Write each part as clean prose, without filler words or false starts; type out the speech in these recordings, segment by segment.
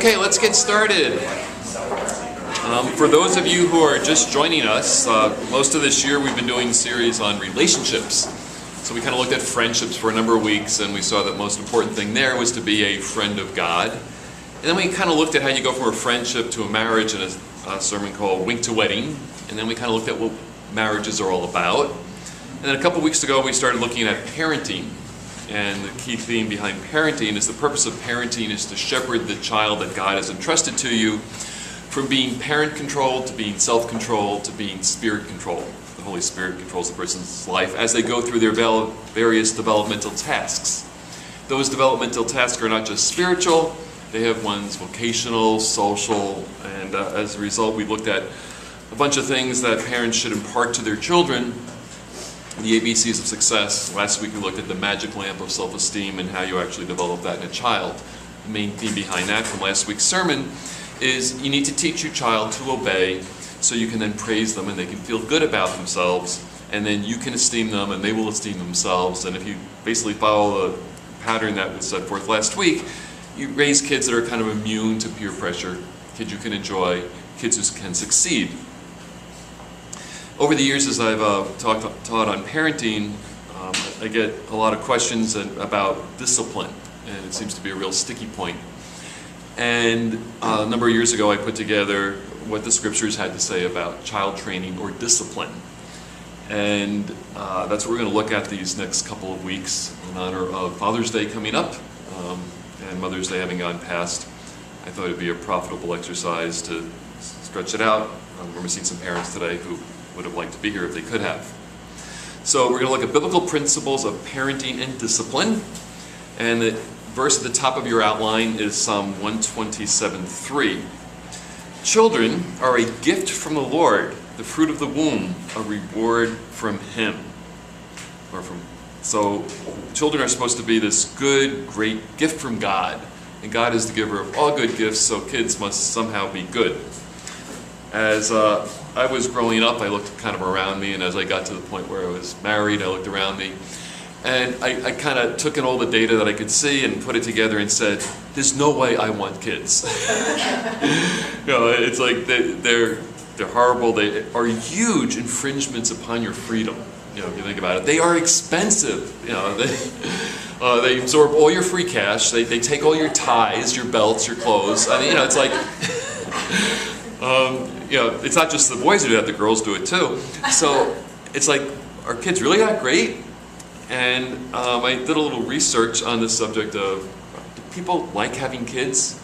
Okay, let's get started. For those of you who are just joining us, most of this year we've been doing a series on relationships. So we kind of looked at friendships for a number of weeks, and we saw that the most important thing there was to be a friend of God. And then we kind of looked at how you go from a friendship to a marriage in a sermon called Wink to Wedding. And then we kind of looked at what marriages are all about. And then a couple weeks ago we started looking at parenting. And the key theme behind parenting is the purpose of parenting is to shepherd the child that God has entrusted to you from being parent-controlled to being self-controlled to being spirit-controlled. The Holy Spirit controls the person's life as they go through their various developmental tasks. Those developmental tasks are not just spiritual, they have ones vocational, social, and as a result we looked at a bunch of things that parents should impart to their children. The ABCs of success. Last week we looked at the magic lamp of self-esteem and how you actually develop that in a child. The main theme behind that from last week's sermon is you need to teach your child to obey so you can then praise them and they can feel good about themselves, and then you can esteem them and they will esteem themselves. And if you basically follow the pattern that was set forth last week, you raise kids that are kind of immune to peer pressure, kids you can enjoy, kids who can succeed. Over the years, as I've taught on parenting, I get a lot of questions about discipline, and it seems to be a real sticky point. And a number of years ago, I put together what the scriptures had to say about child training or discipline. And that's what we're going to look at these next couple of weeks in honor of Father's Day coming up and Mother's Day having gone past. I thought it would be a profitable exercise to stretch it out. We're seeing some parents today who would have liked to be here if they could have. So we're going to look at biblical principles of parenting and discipline. And the verse at the top of your outline is Psalm 127:3. Children are a gift from the Lord, the fruit of the womb, a reward from Him. So children are supposed to be this good, great gift from God. And God is the giver of all good gifts, so kids must somehow be good. As I was growing up, I looked kind of around me, and as I got to the point where I was married, I looked around me, and I kind of took in all the data that I could see and put it together and said, there's no way I want kids. It's like they're horrible. They are huge infringements upon your freedom. If you think about it, they are expensive. They absorb all your free cash. They take all your ties, your belts, your clothes. I mean, it's like. It's not just the boys who do that, the girls do it too. So it's like, are kids really that great? And I did a little research on the subject of, do people like having kids?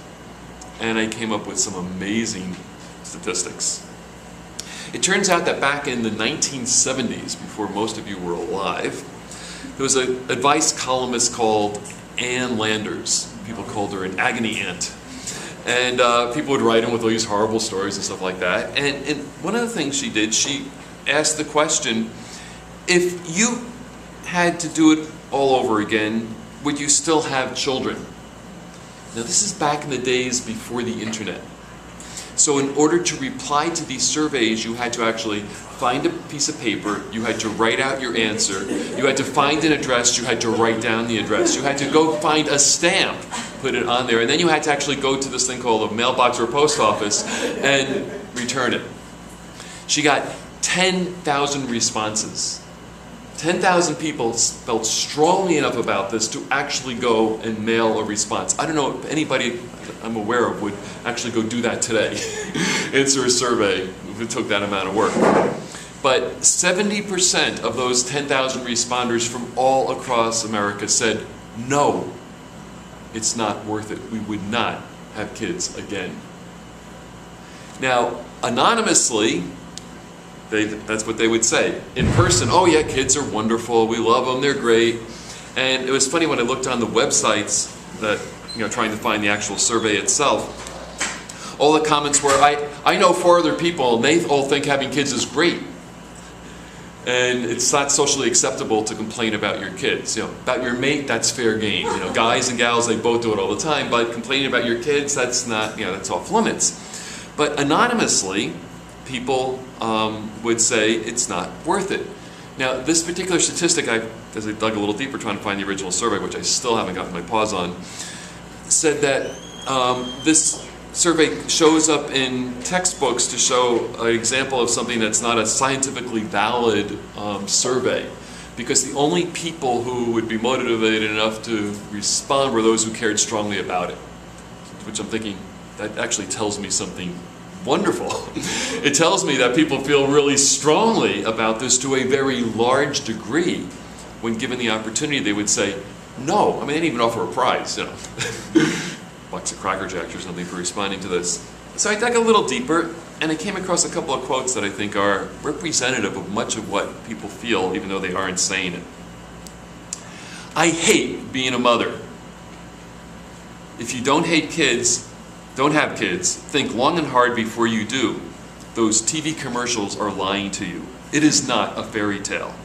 And I came up with some amazing statistics. It turns out that back in the 1970s, before most of you were alive, there was an advice columnist called Ann Landers. People called her an agony aunt. And people would write in with all these horrible stories and stuff like that. And one of the things she did, she asked the question, if you had to do it all over again, would you still have children? Now this is back in the days before the internet. So in order to reply to these surveys, you had to actually find a piece of paper, you had to write out your answer, you had to find an address, you had to write down the address, you had to go find a stamp, put it on there, and then you had to actually go to this thing called a mailbox or a post office and return it. She got 10,000 responses. 10,000 people felt strongly enough about this to actually go and mail a response. I don't know if anybody I'm aware of would actually go do that today. Answer a survey if it took that amount of work. But 70% of those 10,000 responders from all across America said, no, it's not worth it. We would not have kids again. Now, anonymously, that's what they would say. In person, oh yeah, kids are wonderful, we love them, they're great. And it was funny when I looked on the websites that, trying to find the actual survey itself, all the comments were, I know 4 other people and they all think having kids is great. And it's not socially acceptable to complain about your kids. About your mate, that's fair game. Guys and gals, they both do it all the time, but complaining about your kids, that's not, that's off limits. But anonymously, people would say it's not worth it. Now, this particular statistic, as I dug a little deeper trying to find the original survey, which I still haven't gotten my paws on, said that This survey shows up in textbooks to show an example of something that's not a scientifically valid survey, because the only people who would be motivated enough to respond were those who cared strongly about it, which I'm thinking, that actually tells me something wonderful. It tells me that people feel really strongly about this to a very large degree. When given the opportunity, they would say no. I mean, they didn't even offer a prize, box of Cracker Jacks or something for responding to this. So I dug a little deeper, and I came across a couple of quotes that I think are representative of much of what people feel, even though they aren't saying it. I hate being a mother. If you don't have kids, think long and hard before you do. Those TV commercials are lying to you. It is not a fairy tale.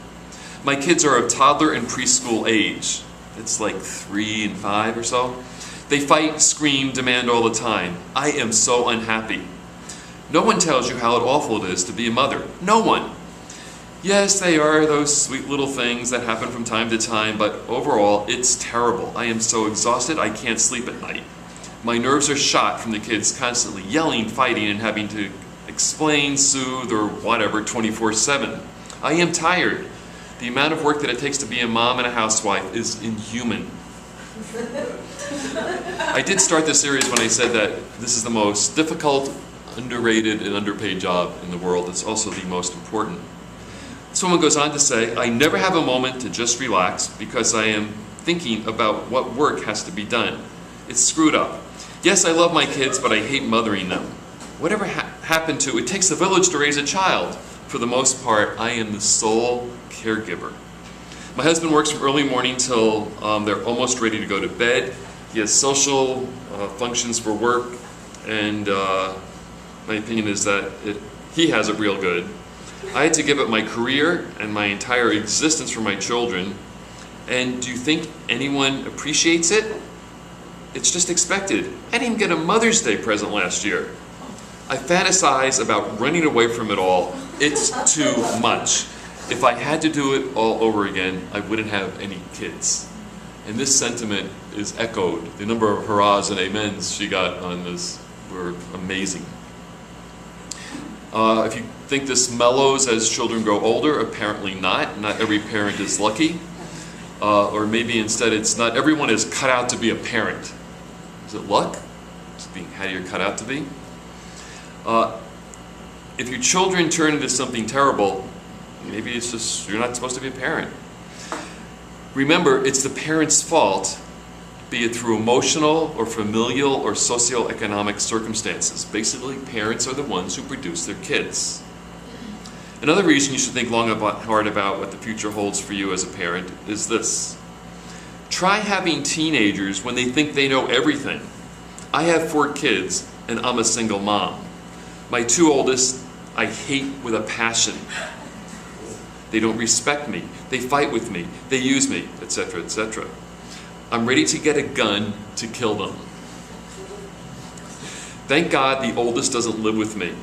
My kids are of toddler and preschool age. It's like 3 and 5 or so. They fight, scream, demand all the time. I am so unhappy. No one tells you how awful it is to be a mother. No one. Yes, they are those sweet little things that happen from time to time, but overall, it's terrible. I am so exhausted, I can't sleep at night. My nerves are shot from the kids constantly yelling, fighting, and having to explain, soothe, or whatever 24/7. I am tired. The amount of work that it takes to be a mom and a housewife is inhuman. I did start this series when I said that this is the most difficult, underrated, and underpaid job in the world. It's also the most important. Someone goes on to say, I never have a moment to just relax because I am thinking about what work has to be done. It's screwed up. Yes, I love my kids, but I hate mothering them. Whatever happened to, it takes a village to raise a child. For the most part, I am the sole caregiver. My husband works from early morning till they're almost ready to go to bed. He has social functions for work, and my opinion is that he has it real good. I had to give up my career and my entire existence for my children, and do you think anyone appreciates it? It's just expected. I didn't even get a Mother's Day present last year. I fantasize about running away from it all. It's too much. If I had to do it all over again, I wouldn't have any kids. And this sentiment is echoed. The number of hurrahs and amens she got on this were amazing. If you think this mellows as children grow older, apparently not. Not every parent is lucky. Or maybe instead it's not everyone is cut out to be a parent. Is it luck? Just being how you're cut out to be? If your children turn into something terrible, maybe it's just you're not supposed to be a parent. Remember, it's the parent's fault, be it through emotional or familial or socioeconomic circumstances. Basically, parents are the ones who produce their kids. Another reason you should think long and hard about what the future holds for you as a parent is this. Try having teenagers when they think they know everything. I have 4 kids, and I'm a single mom. My 2 oldest, I hate with a passion. They don't respect me. They fight with me. They use me, etc., etc. I'm ready to get a gun to kill them. Thank God the oldest doesn't live with me.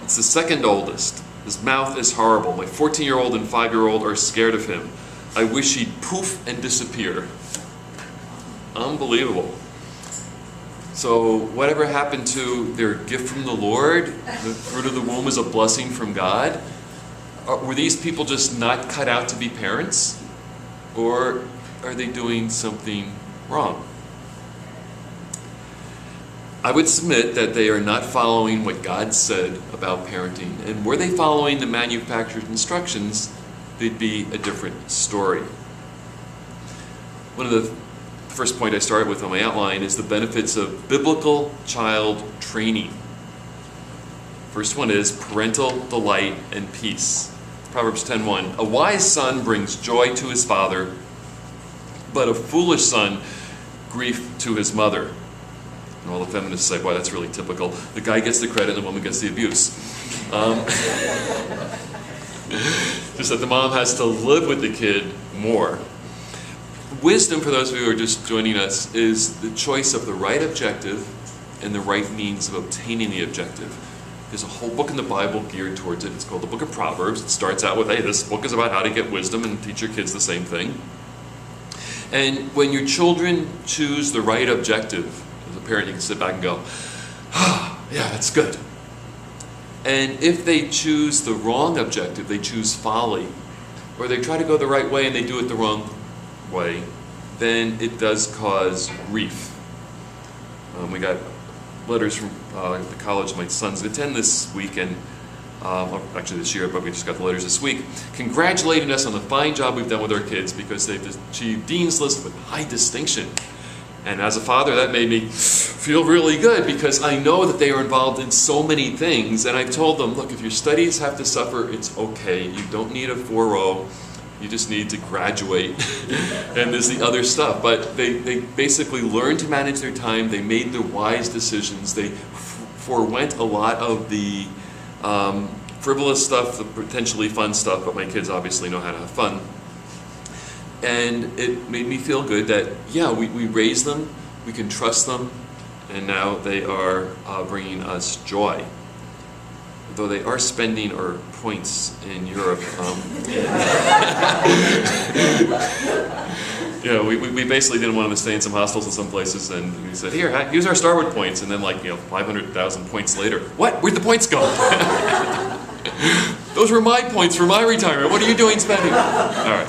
It's the second oldest. His mouth is horrible. My 14-year-old and 5-year-old are scared of him. I wish he'd poof and disappear. Unbelievable. So whatever happened to their gift from the Lord, the fruit of the womb is a blessing from God? Were these people just not cut out to be parents? Or are they doing something wrong? I would submit that they are not following what God said about parenting. And were they following the manufacturer's instructions, they'd be a different story. One of the first point I started with on my outline is the benefits of biblical child training. First one is parental delight and peace. Proverbs 10:1. A wise son brings joy to his father, but a foolish son grief to his mother. And all the feminists say, boy, that's really typical. The guy gets the credit and the woman gets the abuse. Just that the mom has to live with the kid more. Wisdom, for those of you who are just joining us, is the choice of the right objective and the right means of obtaining the objective. There's a whole book in the Bible geared towards it. It's called the Book of Proverbs. It starts out with, hey, this book is about how to get wisdom and teach your kids the same thing. And when your children choose the right objective, parent, you can sit back and go, ah, yeah, that's good. And if they choose the wrong objective, they choose folly, or they try to go the right way and they do it the wrong way, then it does cause grief. We got letters from the college my sons attend this week, and actually this year, but we just got the letters this week, congratulating us on the fine job we've done with our kids because they've achieved Dean's List with high distinction. And as a father, that made me feel really good because I know that they are involved in so many things. And I told them, look, if your studies have to suffer, it's okay. You don't need a 4.0. You just need to graduate. And there's the other stuff. But they basically learned to manage their time. They made the wise decisions. They forewent a lot of the frivolous stuff, the potentially fun stuff, but my kids obviously know how to have fun. And it made me feel good that, yeah, we raised them, we can trust them, and now they are bringing us joy. Though they are spending our points in Europe. We basically didn't want them to stay in some hostels in some places, and we said, here, use our Starwood points, and then 500,000 points later, what? Where'd the points go? Those were my points for my retirement. What are you doing spending? All right.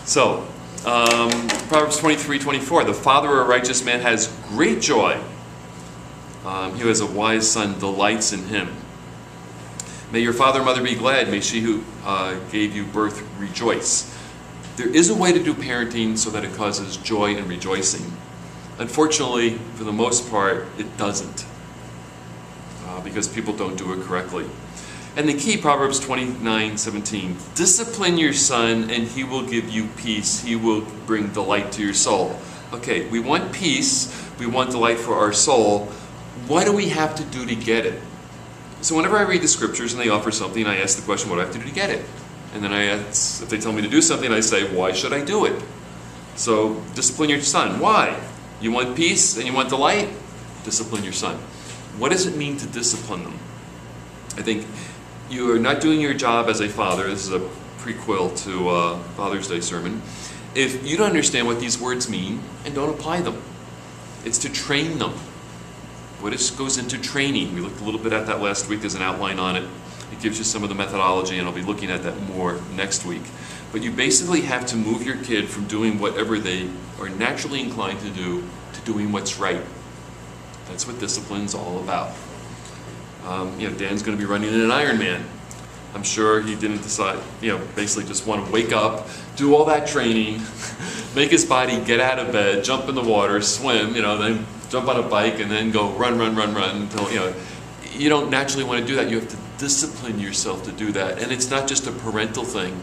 So, Proverbs 23:24, the father of a righteous man has great joy. He who has a wise son delights in him. May your father and mother be glad. May she who gave you birth rejoice. There is a way to do parenting so that it causes joy and rejoicing. Unfortunately, for the most part, it doesn't. Because people don't do it correctly. And the key, Proverbs 29:17, discipline your son and he will give you peace. He will bring delight to your soul. Okay, we want peace. We want delight for our soul. What do we have to do to get it? So whenever I read the scriptures and they offer something, I ask the question, what do I have to do to get it? And then I ask, if they tell me to do something, I say, why should I do it? So discipline your son. Why? You want peace and you want delight? Discipline your son. What does it mean to discipline them? I think you are not doing your job as a father. This is a prequel to Father's Day sermon. If you don't understand what these words mean and don't apply them, it's to train them. What goes into training? We looked a little bit at that last week. There's an outline on it. It gives you some of the methodology, and I'll be looking at that more next week. But you basically have to move your kid from doing whatever they are naturally inclined to do to doing what's right. That's what discipline's all about. Dan's going to be running in an Ironman. I'm sure he didn't decide, basically just want to wake up, do all that training, make his body get out of bed, jump in the water, swim, then jump on a bike and then go run until, you don't naturally want to do that. You have to discipline yourself to do that. And it's not just a parental thing.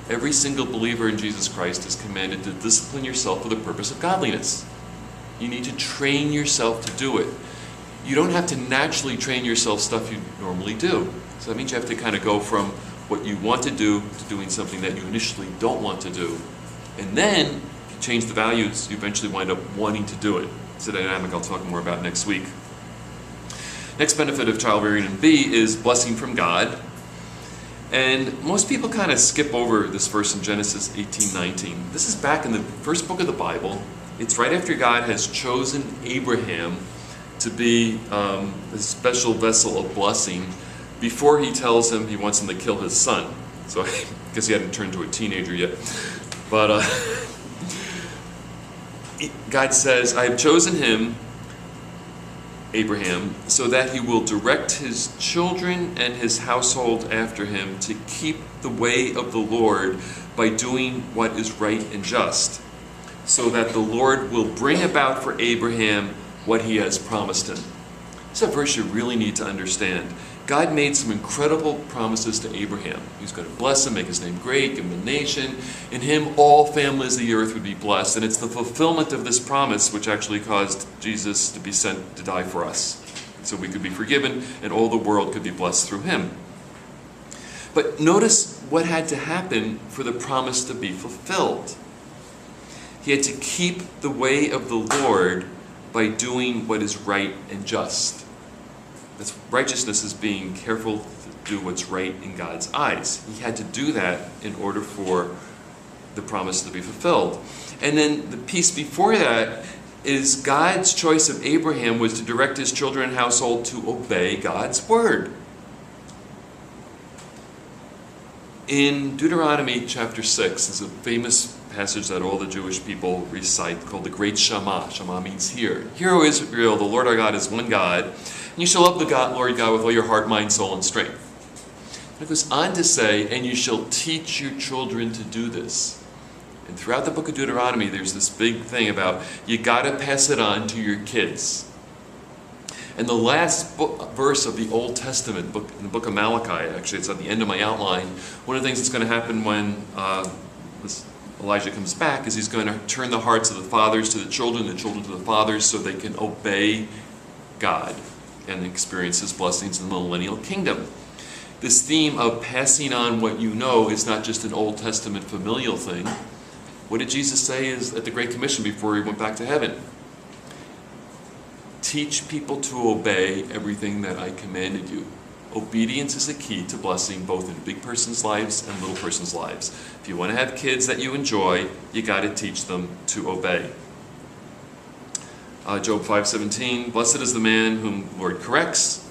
Every single believer in Jesus Christ is commanded to discipline yourself for the purpose of godliness. You need to train yourself to do it. You don't have to naturally train yourself stuff you normally do. So that means you have to kind of go from what you want to do to doing something that you initially don't want to do. And then, if you change the values, you eventually wind up wanting to do it. It's a dynamic I'll talk more about next week. Next benefit of child rearing in B is blessing from God. And most people kind of skip over this verse in Genesis 18:19. This is back in the first book of the Bible. It's right after God has chosen Abraham to be a special vessel of blessing before he tells him he wants him to kill his son. So I guess he hadn't turned to a teenager yet. But God says, I have chosen him, Abraham, so that he will direct his children and his household after him to keep the way of the Lord by doing what is right and just, so that the Lord will bring about for Abraham what he has promised him. This is a verse you really need to understand. God made some incredible promises to Abraham. He's going to bless him, make his name great, give him a nation. In him, all families of the earth would be blessed. And it's the fulfillment of this promise which actually caused Jesus to be sent to die for us, so we could be forgiven and all the world could be blessed through him. But notice what had to happen for the promise to be fulfilled. He had to keep the way of the Lord by doing what is right and just. That's righteousness is being careful to do what's right in God's eyes. He had to do that in order for the promise to be fulfilled. And then the piece before that is God's choice of Abraham was to direct his children and household to obey God's word. In Deuteronomy chapter 6, there's a famous passage that all the Jewish people recite called the Great Shema. Shema means hear. Hear, O Israel, the Lord our God is one God, and you shall love the Lord God with all your heart, mind, soul, and strength. And it goes on to say, and you shall teach your children to do this. And throughout the book of Deuteronomy, there's this big thing about you got to pass it on to your kids. And the last verse of the Old Testament, in the book of Malachi, actually it's at the end of my outline, one of the things that's going to happen when Elijah comes back is he's going to turn the hearts of the fathers to the children to the fathers, so they can obey God and experience his blessings in the millennial kingdom. This theme of passing on what you know is not just an Old Testament familial thing. What did Jesus say is at the Great Commission before he went back to heaven? Teach people to obey everything that I commanded you. Obedience is the key to blessing both in big person's lives and little person's lives. If you want to have kids that you enjoy, you got to teach them to obey. Job 5:17, blessed is the man whom the Lord corrects,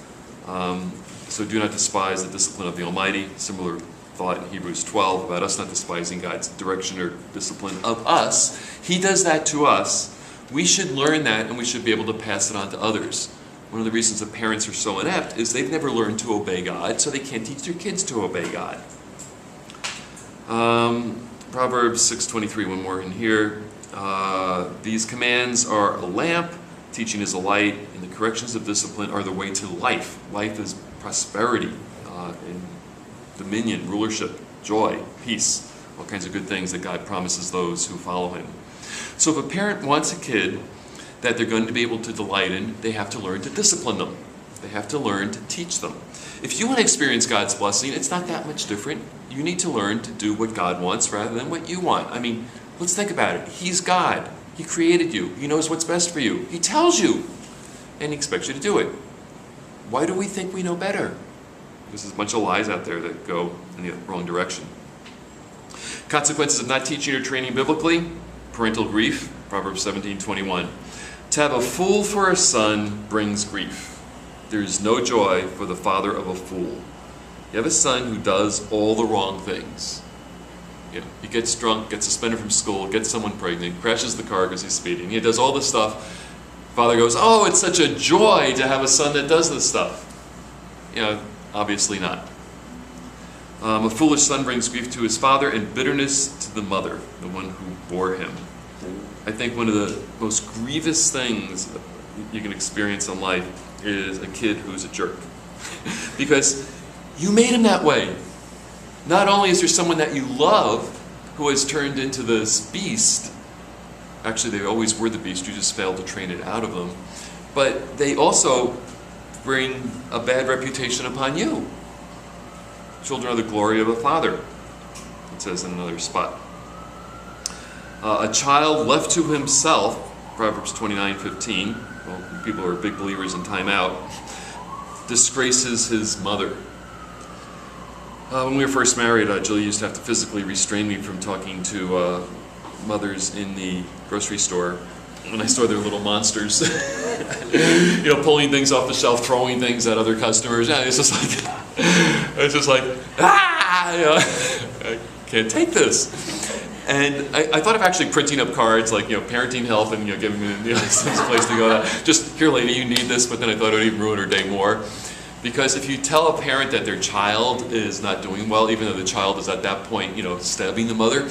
so do not despise the discipline of the Almighty. Similar thought in Hebrews 12 about us not despising God's direction or discipline of us. He does that to us. We should learn that, and we should be able to pass it on to others. One of the reasons that parents are so inept is they've never learned to obey God, so they can't teach their kids to obey God. Proverbs 6:23, one more in here. These commands are a lamp, teaching is a light, and the corrections of discipline are the way to life. Life is prosperity, and dominion, rulership, joy, peace, all kinds of good things that God promises those who follow him. So if a parent wants a kid that they're going to be able to delight in, they have to learn to discipline them. They have to learn to teach them. If you want to experience God's blessing, it's not that much different. You need to learn to do what God wants rather than what you want. I mean, let's think about it. He's God. He created you. He knows what's best for you. He tells you, and he expects you to do it. Why do we think we know better? There's a bunch of lies out there that go in the wrong direction. Consequences of not teaching or training biblically: parental grief, Proverbs 17:21. To have a fool for a son brings grief. There is no joy for the father of a fool. You have a son who does all the wrong things. He gets drunk, gets suspended from school, gets someone pregnant, crashes the car because he's speeding. He does all this stuff. Father goes, oh, it's such a joy to have a son that does this stuff. Obviously not. A foolish son brings grief to his father and bitterness to the mother, the one who bore him. I think one of the most grievous things you can experience in life is a kid who's a jerk. Because you made him that way. Not only is there someone that you love who has turned into this beast, actually they always were the beast, you just failed to train it out of them, but they also bring a bad reputation upon you. Children are the glory of a father, it says in another spot. A child left to himself, Proverbs 29:15, well, people are big believers in time out, disgraces his mother. When we were first married, Julie used to have to physically restrain me from talking to mothers in the grocery store when I saw their little monsters, pulling things off the shelf, throwing things at other customers. It's just like, I can't take this. And I thought of actually printing up cards like, parenting help, and giving them some place to go. Just, here lady, you need this, but then I thought it would even ruin her day more. Because if you tell a parent that their child is not doing well, even though the child is at that point, stabbing the mother,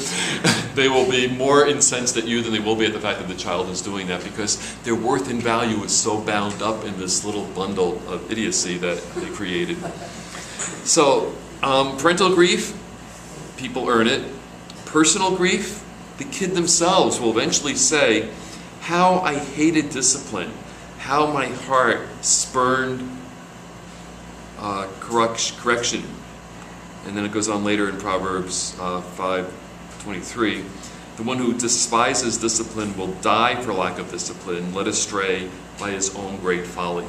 they will be more incensed at you than they will be at the fact that the child is doing that, because their worth and value is so bound up in this little bundle of idiocy that they created. So, parental grief, people earn it. Personal grief, the kid themselves will eventually say, how I hated discipline, how my heart spurned correction. And then it goes on later in Proverbs 5:23. The one who despises discipline will die for lack of discipline, led astray by his own great folly.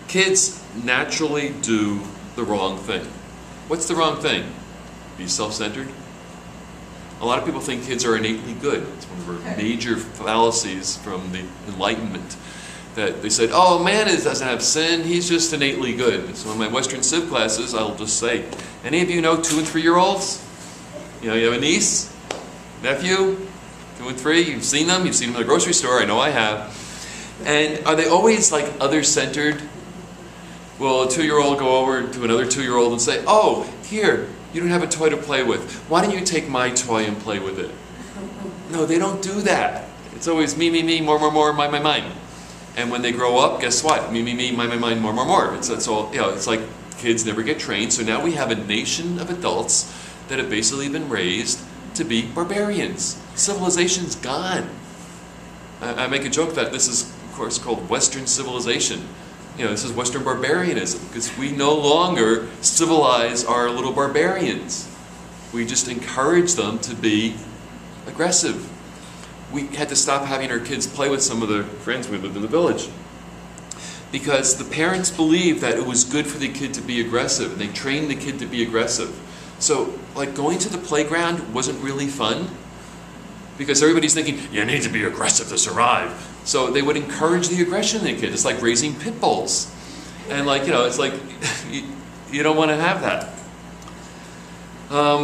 Kids naturally do the wrong thing. What's the wrong thing? Be self-centered? A lot of people think kids are innately good. It's one of our major fallacies from the Enlightenment. That they said, oh, man doesn't have sin, he's just innately good. So in my Western Civ classes, I'll just say, any of you know 2 and 3-year-olds? You know, you have a niece, nephew, 2 and 3, you've seen them in the grocery store, I know I have. And are they always like other-centered? Will a 2-year-old go over to another 2-year-old and say, oh, here, you don't have a toy to play with. Why don't you take my toy and play with it? No, they don't do that. It's always me, more, mine. And when they grow up, guess what? Me, mine, more. It's all, you know, it's like kids never get trained. So now we have a nation of adults that have basically been raised to be barbarians. Civilization's gone. I make a joke that this is, of course, called Western civilization. You know, this is Western barbarianism, because we no longer civilize our little barbarians. We just encourage them to be aggressive. We had to stop having our kids play with some of the friends we lived in the village, because the parents believed that it was good for the kid to be aggressive, and they trained the kid to be aggressive. So, like, going to the playground wasn't really fun, because everybody's thinking, you need to be aggressive to survive. So they would encourage the aggression in the kid. It's like raising pit bulls. And like, you know, it's like, you don't want to have that.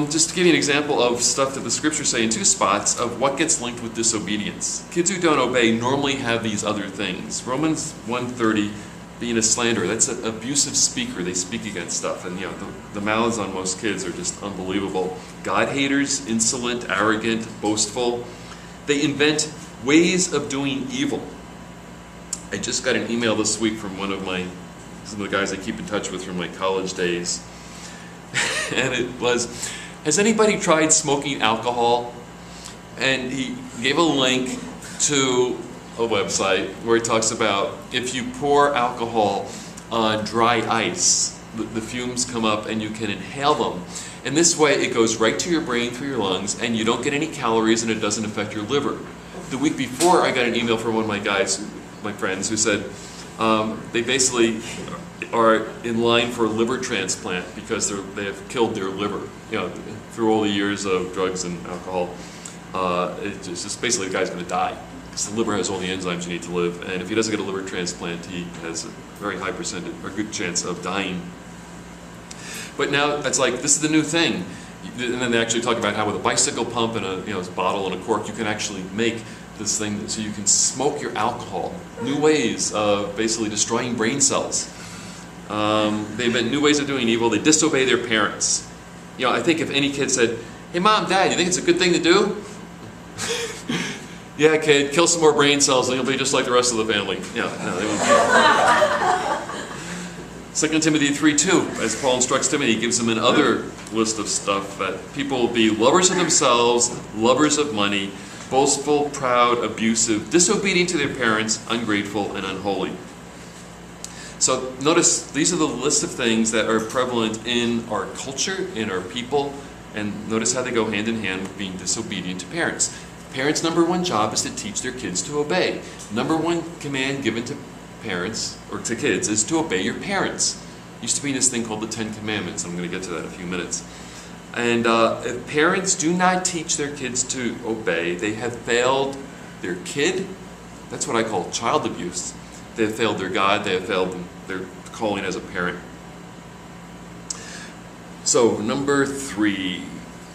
Just to give you an example of stuff that the scriptures say in 2 spots of what gets linked with disobedience. Kids who don't obey normally have these other things. Romans 1:30, being a slanderer, that's an abusive speaker. They speak against stuff. And you know, the mouths on most kids are just unbelievable. God-haters, insolent, arrogant, boastful. They invent ways of doing evil. I just got an email this week from some of the guys I keep in touch with from my college days. And it was, has anybody tried smoking alcohol? And he gave a link to a website where he talks about if you pour alcohol on dry ice, the fumes come up and you can inhale them. And this way it goes right to your brain through your lungs and you don't get any calories and it doesn't affect your liver. The week before I got an email from one of my friends who said they basically are in line for a liver transplant because they have killed their liver, you know, through all the years of drugs and alcohol. It's just basically the guy's going to die because the liver has all the enzymes you need to live, and if he doesn't get a liver transplant, he has a very high percentage or good chance of dying. But now it's like this is the new thing, and then they actually talk about how with a bicycle pump and a bottle and a cork, you can actually make this thing so you can smoke your alcohol. New ways of basically destroying brain cells. They invent new ways of doing evil. They disobey their parents. You know, I think if any kid said, "Hey, Mom, Dad, you think it's a good thing to do?" "Yeah, kid, kill some more brain cells and you'll be just like the rest of the family." Yeah, no, they won't. 2 Timothy 3:2, as Paul instructs Timothy, he gives him another list of stuff that people will be lovers of themselves, lovers of money, boastful, proud, abusive, disobedient to their parents, ungrateful, and unholy. So notice these are the list of things that are prevalent in our culture, in our people, and notice how they go hand in hand with being disobedient to parents. Parents' number one job is to teach their kids to obey. Number one command given to parents, or to kids, is to obey your parents. Used to be this thing called the 10 Commandments. I'm going to get to that in a few minutes. And if parents do not teach their kids to obey, they have failed their kid. That's what I call child abuse. They have failed their God. They have failed their calling as a parent. So, number 3.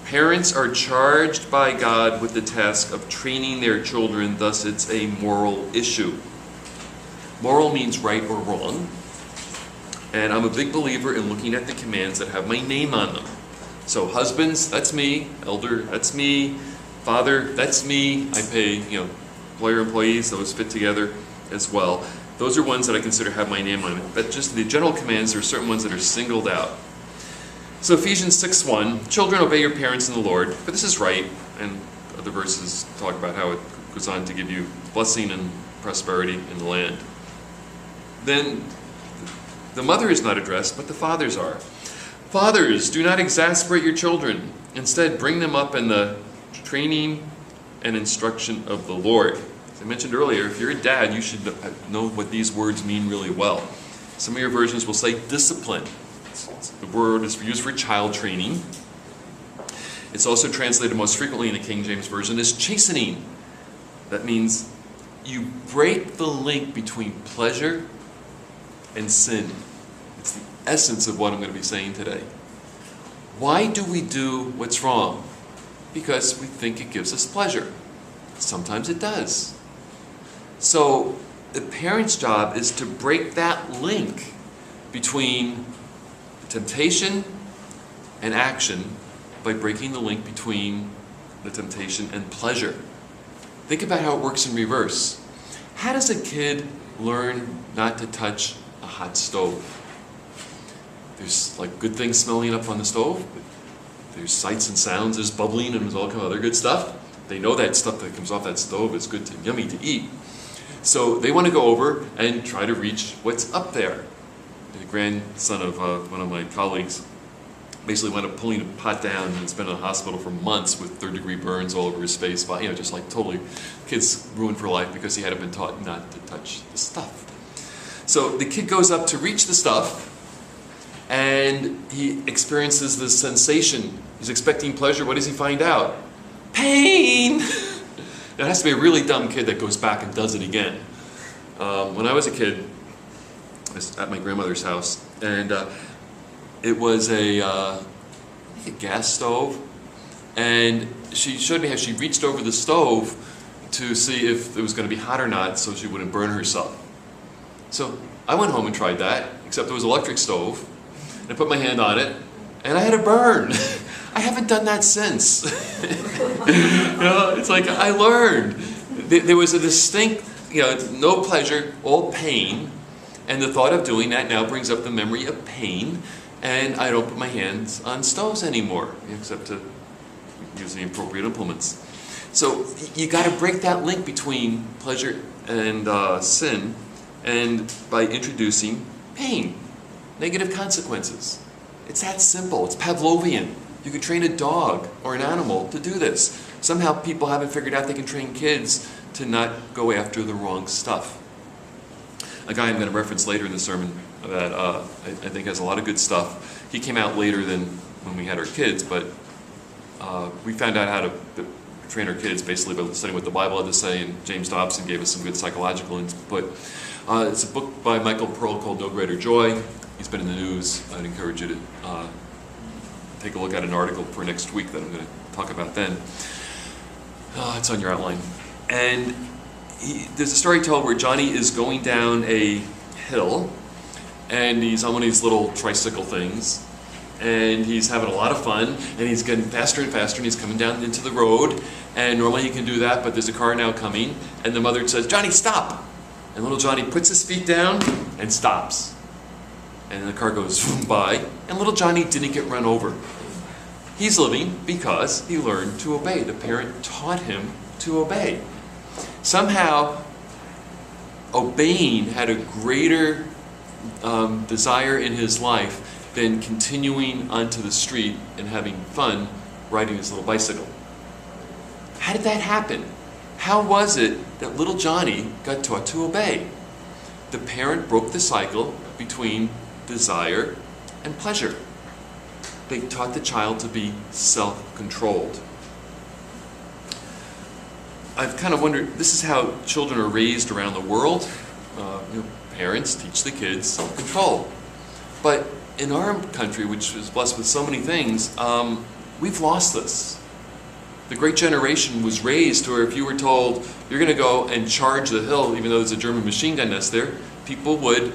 Parents are charged by God with the task of training their children, thus it's a moral issue. Moral means right or wrong. And I'm a big believer in looking at the commands that have my name on them. So husbands, that's me. Elder, that's me. Father, that's me. I pay, employer, employees, those fit together as well. Those are ones that I consider have my name on it. But just the general commands, there are certain ones that are singled out. So Ephesians 6:1, children, obey your parents in the Lord, for this is right. And other verses talk about how it goes on to give you blessing and prosperity in the land. Then the mother is not addressed, but the fathers are. Fathers, do not exasperate your children. Instead, bring them up in the training and instruction of the Lord. As I mentioned earlier, if you're a dad, you should know what these words mean really well. Some of your versions will say discipline. The word is used for child training. It's also translated most frequently in the King James Version as chastening. That means you break the link between pleasure and sin. It's the essence of what I'm going to be saying today. Why do we do what's wrong? Because we think it gives us pleasure. Sometimes it does. So the parent's job is to break that link between temptation and action by breaking the link between the temptation and pleasure. Think about how it works in reverse. How does a kid learn not to touch a hot stove? There's like good things smelling up on the stove. There's sights and sounds, there's bubbling, and there's all kind of other good stuff. They know that stuff that comes off that stove is good and yummy to eat. So they want to go over and try to reach what's up there. The grandson of one of my colleagues basically wound up pulling a pot down and has been in the hospital for months with third-degree burns all over his face. But, just like totally, kids ruined for life because he hadn't been taught not to touch the stuff. So the kid goes up to reach the stuff, and he experiences this sensation. He's expecting pleasure. What does he find out? Pain! It has to be a really dumb kid that goes back and does it again. When I was a kid, I was at my grandmother's house, and it was a gas stove, and she showed me how she reached over the stove to see if it was going to be hot or not so she wouldn't burn herself. So I went home and tried that, except it was an electric stove, and I put my hand on it, and I had a burn. I haven't done that since. It's like I learned. There was a distinct, no pleasure, all pain, and the thought of doing that now brings up the memory of pain, and I don't put my hands on stoves anymore, except to use the appropriate implements. So you got to break that link between pleasure and sin, and by introducing pain, negative consequences. It's that simple. It's Pavlovian. You can train a dog or an animal to do this. Somehow people haven't figured out they can train kids to not go after the wrong stuff. A guy I'm going to reference later in the sermon that I think has a lot of good stuff. He came out later than when we had our kids, but we found out how to train our kids basically by studying what the Bible had to say, and James Dobson gave us some good psychological input. It's a book by Michael Pearl called No Greater Joy. He's been in the news. I'd encourage you to take a look at an article for next week that I'm going to talk about then. It's on your outline. And there's a story told where Johnny is going down a hill, and he's on one of these little tricycle things, and he's having a lot of fun, and he's getting faster and faster, and he's coming down into the road, and normally he can do that, but there's a car now coming, and the mother says, "Johnny, stop!" And little Johnny puts his feet down and stops. And then the car goes by, and little Johnny didn't get run over. He's living because he learned to obey. The parent taught him to obey. Somehow, obeying had a greater desire in his life than continuing onto the street and having fun riding his little bicycle. How did that happen? How was it that little Johnny got taught to obey? The parent broke the cycle between desire and pleasure. They taught the child to be self-controlled. I've kind of wondered, this is how children are raised around the world. Parents teach the kids self-control. But in our country, which is blessed with so many things, we've lost this. The great generation was raised to where if you were told, you're going to go and charge the hill, even though there's a German machine gun nest there, people would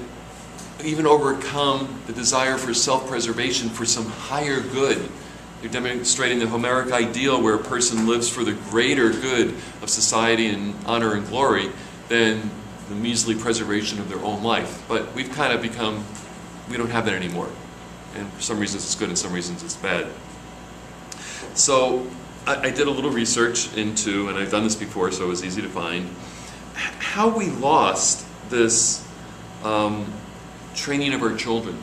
even overcome the desire for self-preservation for some higher good. You're demonstrating the Homeric ideal where a person lives for the greater good of society and honor and glory than the measly preservation of their own life. But we've kind of become, we don't have that anymore. And for some reasons it's good and some reasons it's bad. So I did a little research into, and I've done this before so it was easy to find, how we lost this training of our children.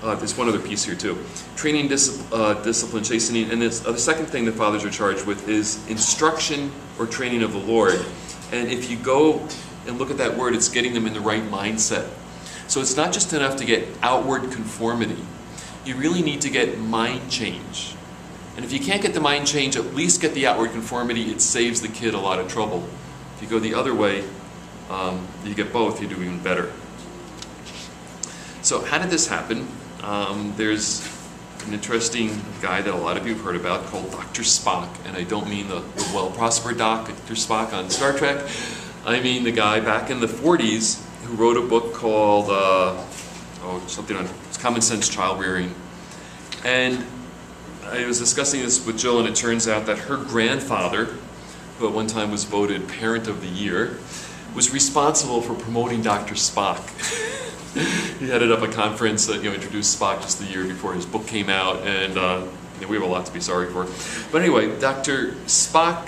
There's one other piece here too. Training, discipline, chastening, and the second thing that fathers are charged with is instruction or training of the Lord. And if you go and look at that word, it's getting them in the right mindset. So it's not just enough to get outward conformity. you really need to get mind change. And if you can't get the mind change, at least get the outward conformity. It saves the kid a lot of trouble. If you go the other way, you get both, you do even better. So how did this happen? There's an interesting guy that a lot of you have heard about called Dr. Spock, and I don't mean the well-prospered Dr. Spock on Star Trek. I mean the guy back in the 40s who wrote a book called something on common sense child rearing. And I was discussing this with Jill, and it turns out that her grandfather, who at one time was voted Parent of the Year, was responsible for promoting Dr. Spock. He headed up a conference that introduced Spock just the year before his book came out, and we have a lot to be sorry for. But anyway, Dr. Spock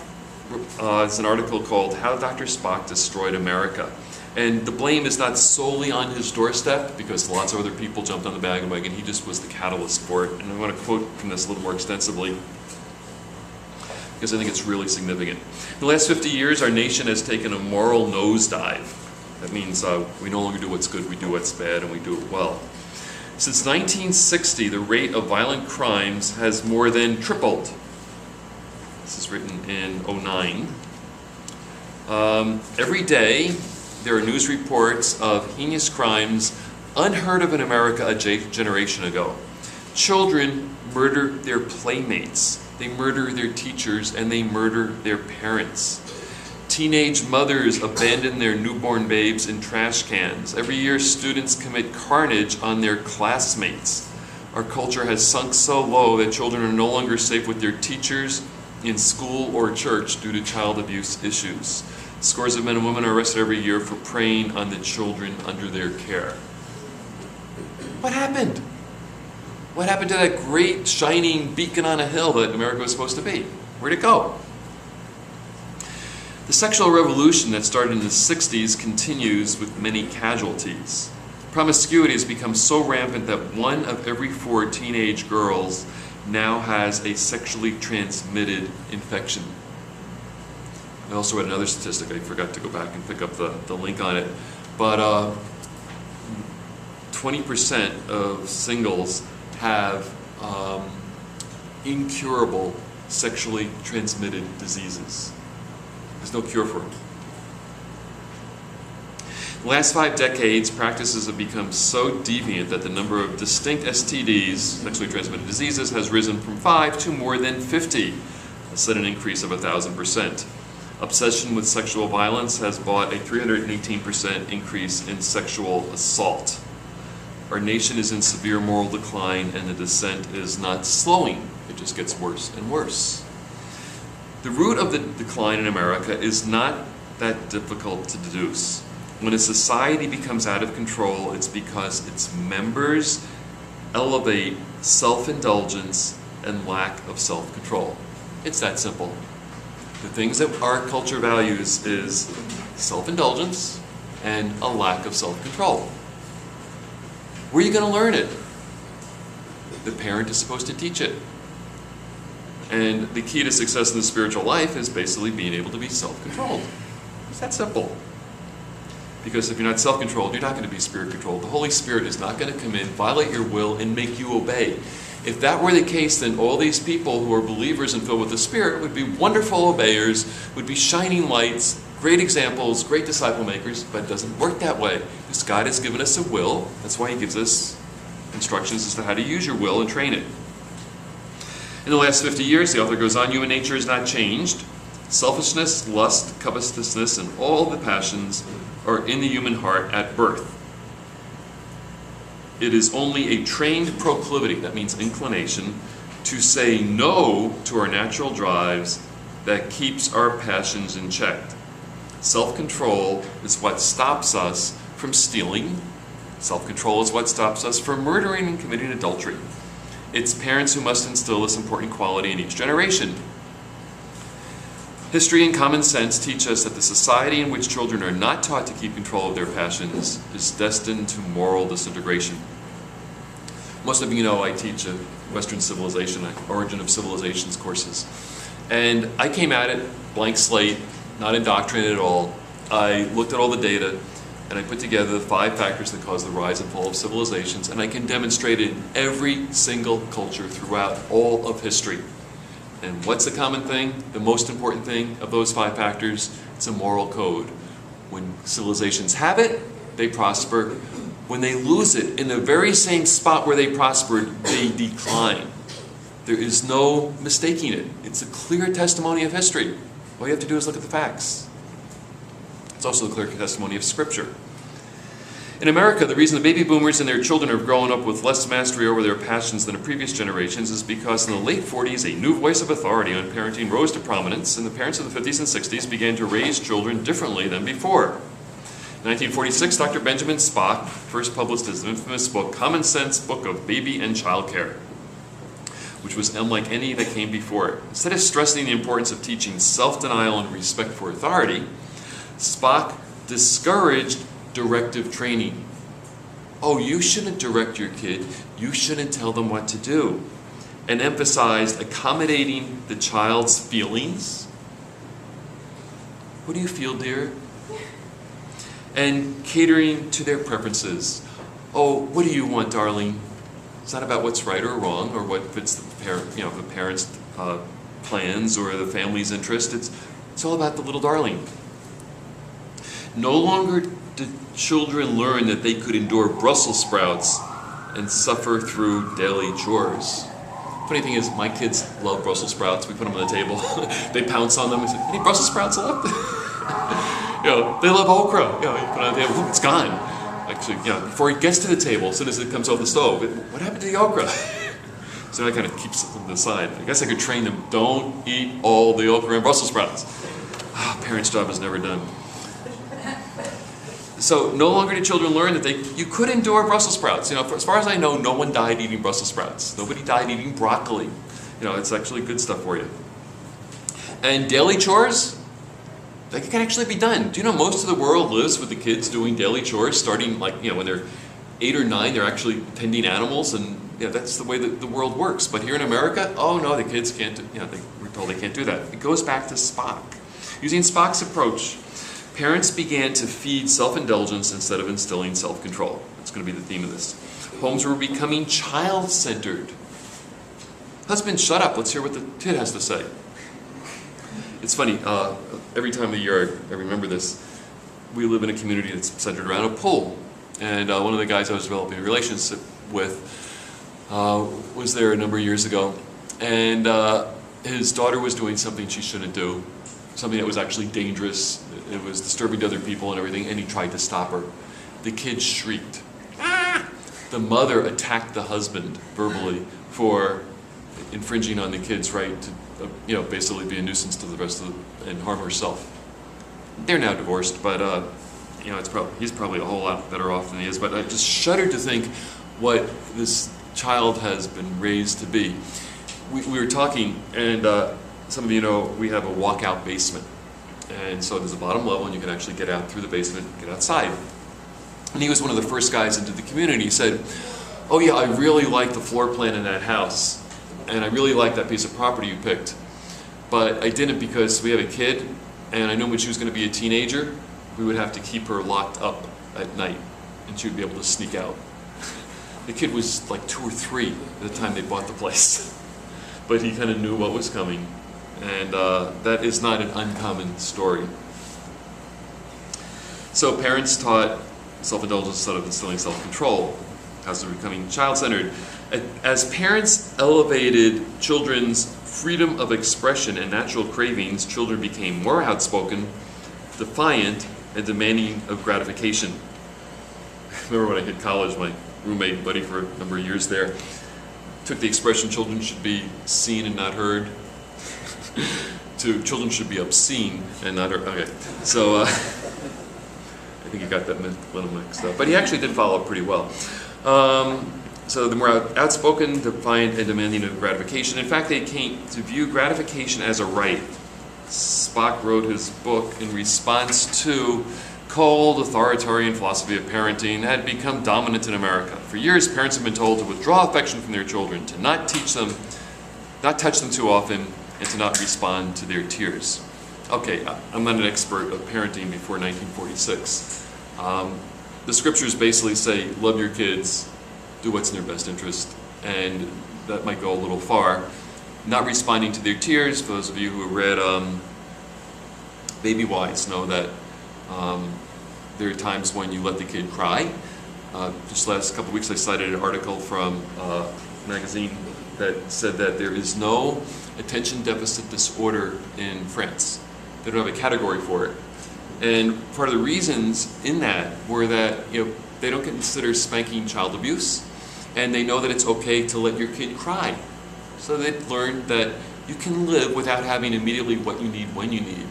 is an article called "How Dr. Spock Destroyed America." And the blame is not solely on his doorstep, because lots of other people jumped on the bandwagon. He just was the catalyst for it. And I want to quote from this a little more extensively, because I think it's really significant. In the last 50 years, our nation has taken a moral nosedive. That means we no longer do what's good, we do what's bad, and we do it well. Since 1960, the rate of violent crimes has more than tripled. This is written in 2009. Every day, there are news reports of heinous crimes unheard of in America a generation ago. Children murder their playmates, they murder their teachers, and they murder their parents. Teenage mothers abandon their newborn babes in trash cans. Every year, students commit carnage on their classmates. Our culture has sunk so low that children are no longer safe with their teachers, in school, or church due to child abuse issues. Scores of men and women are arrested every year for preying on the children under their care. What happened? What happened to that great shining beacon on a hill that America was supposed to be? Where'd it go? The sexual revolution that started in the 60s continues with many casualties. Promiscuity has become so rampant that 1 of every 4 teenage girls now has a sexually transmitted infection. I also read another statistic. I forgot to go back and pick up the link on it. But 20% of singles have incurable sexually transmitted diseases. There's no cure for them. In the last 5 decades, practices have become so deviant that the number of distinct STDs, sexually transmitted diseases, has risen from 5 to more than 50. A sudden increase of 1,000%. Obsession with sexual violence has brought a 318% increase in sexual assault. Our nation is in severe moral decline, and the descent is not slowing. It just gets worse and worse. The root of the decline in America is not that difficult to deduce. When a society becomes out of control, it's because its members elevate self-indulgence and lack of self-control. It's that simple. The things that our culture values is self-indulgence and a lack of self-control. Where are you going to learn it? The parent is supposed to teach it. And the key to success in the spiritual life is basically being able to be self-controlled. It's that simple. Because if you're not self-controlled, you're not going to be spirit-controlled. The Holy Spirit is not going to come in, violate your will, and make you obey. If that were the case, then all these people who are believers and filled with the Spirit would be wonderful obeyers, would be shining lights, great examples, great disciple makers, but it doesn't work that way. Because God has given us a will. That's why He gives us instructions as to how to use your will and train it. In the last 50 years, the author goes on, human nature has not changed. Selfishness, lust, covetousness, and all the passions are in the human heart at birth. It is only a trained proclivity, that means inclination, to say no to our natural drives that keeps our passions in check. Self-control is what stops us from stealing. Self-control is what stops us from murdering and committing adultery. It's parents who must instill this important quality in each generation. History and common sense teach us that the society in which children are not taught to keep control of their passions is destined to moral disintegration. Most of you know I teach a Western civilization, origin of civilizations courses. And I came at it blank slate, not indoctrinated at all. I looked at all the data, and I put together the 5 factors that cause the rise and fall of civilizations, and I can demonstrate it in every single culture throughout all of history. And what's the common thing? The most important thing of those 5 factors? It's a moral code. When civilizations have it, they prosper. When they lose it, in the very same spot where they prospered, they decline. There is no mistaking it. It's a clear testimony of history. All you have to do is look at the facts. It's also a clear testimony of Scripture. In America, the reason the baby boomers and their children are growing up with less mastery over their passions than the previous generations is because in the late 40s, a new voice of authority on parenting rose to prominence, and the parents of the 50s and 60s began to raise children differently than before. In 1946, Dr. Benjamin Spock first published his infamous book, Common Sense Book of Baby and Child Care, which was unlike any that came before it. Instead of stressing the importance of teaching self-denial and respect for authority, Spock discouraged directive training. Oh, you shouldn't direct your kid. You shouldn't tell them what to do. And emphasized accommodating the child's feelings. What do you feel, dear? And catering to their preferences. Oh, what do you want, darling? It's not about what's right or wrong or what fits the parents' plans or the family's interest. It's all about the little darling. No longer did children learn that they could endure Brussels sprouts and suffer through daily chores. Funny thing is, my kids love Brussels sprouts. We put them on the table. They pounce on them and say, "Any Brussels sprouts left?" They love okra. You put it on the table, it's gone. Actually, before it gets to the table, as soon as it comes off the stove, what happened to the okra? So that kind of keeps it to the side. I guess I could train them, don't eat all the okra and Brussels sprouts. Parents' job is never done. So no longer did children learn that you could endure Brussels sprouts. As far as I know, no one died eating Brussels sprouts. Nobody died eating broccoli. It's actually good stuff for you. And daily chores, they can actually be done. Do you know most of the world lives with the kids doing daily chores, starting when they're 8 or 9, they're actually tending animals, and that's the way that the world works. But here in America, oh no, the kids can't. We're told they can't do that. It goes back to Spock. Using Spock's approach, parents began to feed self-indulgence instead of instilling self-control. That's going to be the theme of this. Homes were becoming child-centered. Husband, shut up. Let's hear what the kid has to say. It's funny. Every time of the year, I remember this. We live in a community that's centered around a pool. And one of the guys I was developing a relationship with was there a number of years ago. And his daughter was doing something she shouldn't do. Something that was actually dangerous. It was disturbing to other people and everything, and he tried to stop her. The kid shrieked. Ah! The mother attacked the husband verbally for infringing on the kid's right to, basically be a nuisance to the rest of and harm herself. They're now divorced, but he's probably a whole lot better off than he is. But I just shudder to think what this child has been raised to be. We were talking, and some of you know we have a walkout basement. And so there's a bottom level, and you can actually get out through the basement, get outside. And he was one of the first guys into the community. He said, "Oh yeah, I really like the floor plan in that house, and I really like that piece of property you picked. But I didn't because we have a kid, and I knew when she was going to be a teenager, we would have to keep her locked up at night, and she would be able to sneak out." The kid was like 2 or 3 at the time they bought the place, but he kind of knew what was coming. And that is not an uncommon story. So parents taught self-indulgence instead of instilling self-control. How's it becoming child-centered? As parents elevated children's freedom of expression and natural cravings, children became more outspoken, defiant, and demanding of gratification. I remember when I hit college, my roommate and buddy for a number of years there took the expression children should be seen and not heard to children should be obscene and not heard. Okay, so I think he got that a little mixed up, but he actually did follow it pretty well. So the more outspoken, defiant, and demanding of gratification. In fact, they came to view gratification as a right. Spock wrote his book in response to cold, authoritarian philosophy of parenting that had become dominant in America. For years, parents have been told to withdraw affection from their children, to not teach them, not touch them too often, and to not respond to their tears. Okay, I'm not an expert of parenting before 1946, The scriptures basically say, love your kids, do what's in their best interest, and that might go a little far. Not responding to their tears, for those of you who read Baby Wise know that there are times when you let the kid cry. Just last couple of weeks I cited an article from a magazine that said that there is no attention deficit disorder in France. They don't have a category for it. And part of the reasons in that were that they don't consider spanking child abuse, and they know that it's okay to let your kid cry. So they learned that you can live without having immediately what you need when you need.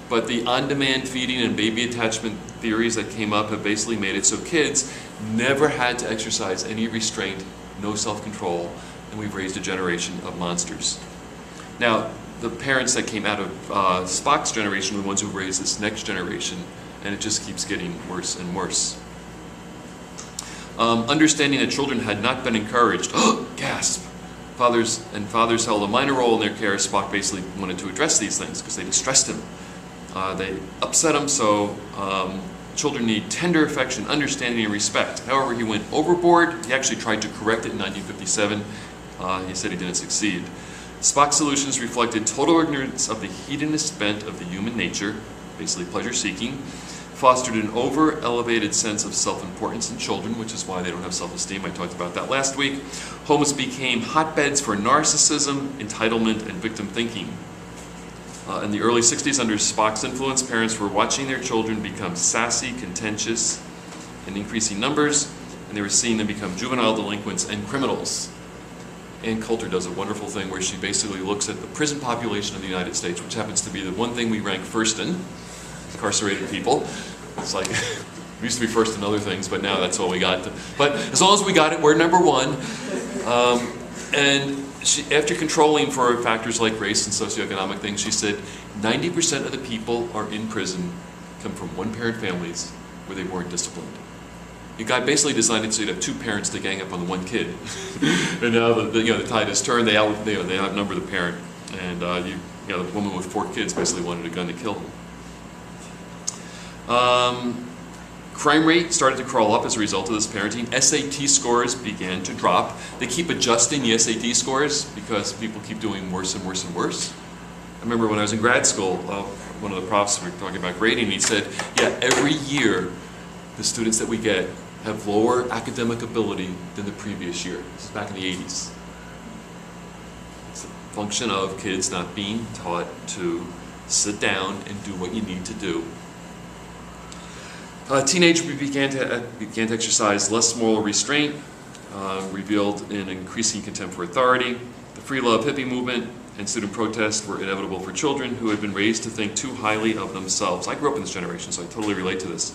But the on-demand feeding and baby attachment theories that came up have basically made it so kids never had to exercise any restraint, no self-control, and we've raised a generation of monsters. Now, the parents that came out of Spock's generation are the ones who raised this next generation, and it just keeps getting worse and worse. Understanding that children had not been encouraged, gasp! Fathers held a minor role in their care. Spock basically wanted to address these things because they distressed him. They upset him, so children need tender affection, understanding, and respect. However, he went overboard. He actually tried to correct it in 1957. He said he didn't succeed. Spock's solutions reflected total ignorance of the hedonist bent of the human nature, basically pleasure-seeking, fostered an over-elevated sense of self-importance in children, which is why they don't have self-esteem. I talked about that last week. Homes became hotbeds for narcissism, entitlement, and victim thinking. In the early 60s, under Spock's influence, parents were watching their children become sassy, contentious, in increasing numbers, and they were seeing them become juvenile delinquents and criminals. Ann Coulter does a wonderful thing where she basically looks at the prison population of the United States, which happens to be the one thing we rank first in, incarcerated people. It's like, we used to be first in other things, but now that's all we got. But as long as we got it, we're number one. And she, after controlling for factors like race and socioeconomic things, she said 90% of the people are in prison come from one-parent families where they weren't disciplined. God basically designed it so you'd have two parents to gang up on the one kid. And now the tide has turned. They outnumber the parent, and the woman with 4 kids basically wanted a gun to kill him. Crime rate started to crawl up as a result of this parenting. SAT scores began to drop. They keep adjusting the SAT scores because people keep doing worse and worse and worse. I remember when I was in grad school, one of the profs, we were talking about grading, and he said, yeah, every year the students that we get have lower academic ability than the previous year. This is back in the 80s. It's a function of kids not being taught to sit down and do what you need to do. Teenagers began to exercise less moral restraint, revealed in increasing contempt for authority. The free love hippie movement and student protests were inevitable for children who had been raised to think too highly of themselves. I grew up in this generation, so I totally relate to this.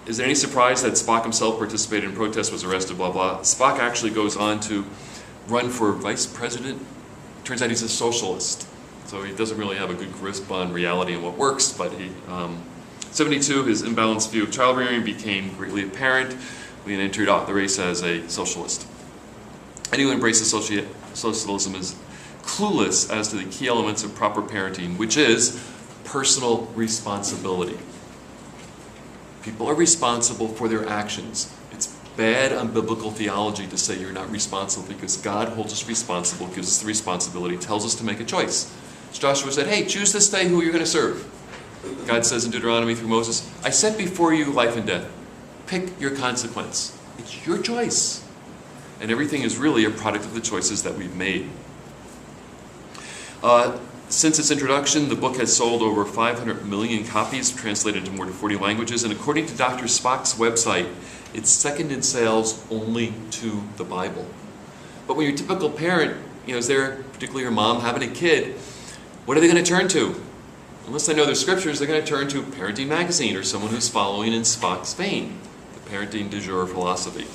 Is there any surprise that Spock himself participated in protests, was arrested, blah, blah? Spock actually goes on to run for vice president. Turns out he's a socialist, so he doesn't really have a good grasp on reality and what works, but he, 72, his imbalanced view of child rearing became greatly apparent when he entered the race as a socialist. Anyone who embraces socialism is clueless as to the key elements of proper parenting, which is personal responsibility. People are responsible for their actions. It's bad on biblical theology to say you're not responsible, because God holds us responsible, gives us the responsibility, tells us to make a choice. As Joshua said, hey, choose this day who you're going to serve. God says in Deuteronomy through Moses, I set before you life and death. Pick your consequence. It's your choice. And everything is really a product of the choices that we've made. Since its introduction, the book has sold over 500 million copies, translated into more than 40 languages, and according to Dr. Spock's website, it's second in sales only to the Bible. But when your typical parent, is there, particularly your mom, having a kid, what are they going to turn to? Unless they know their scriptures, they're going to turn to Parenting Magazine or someone who's following in Spock's vein, the parenting du jour philosophy.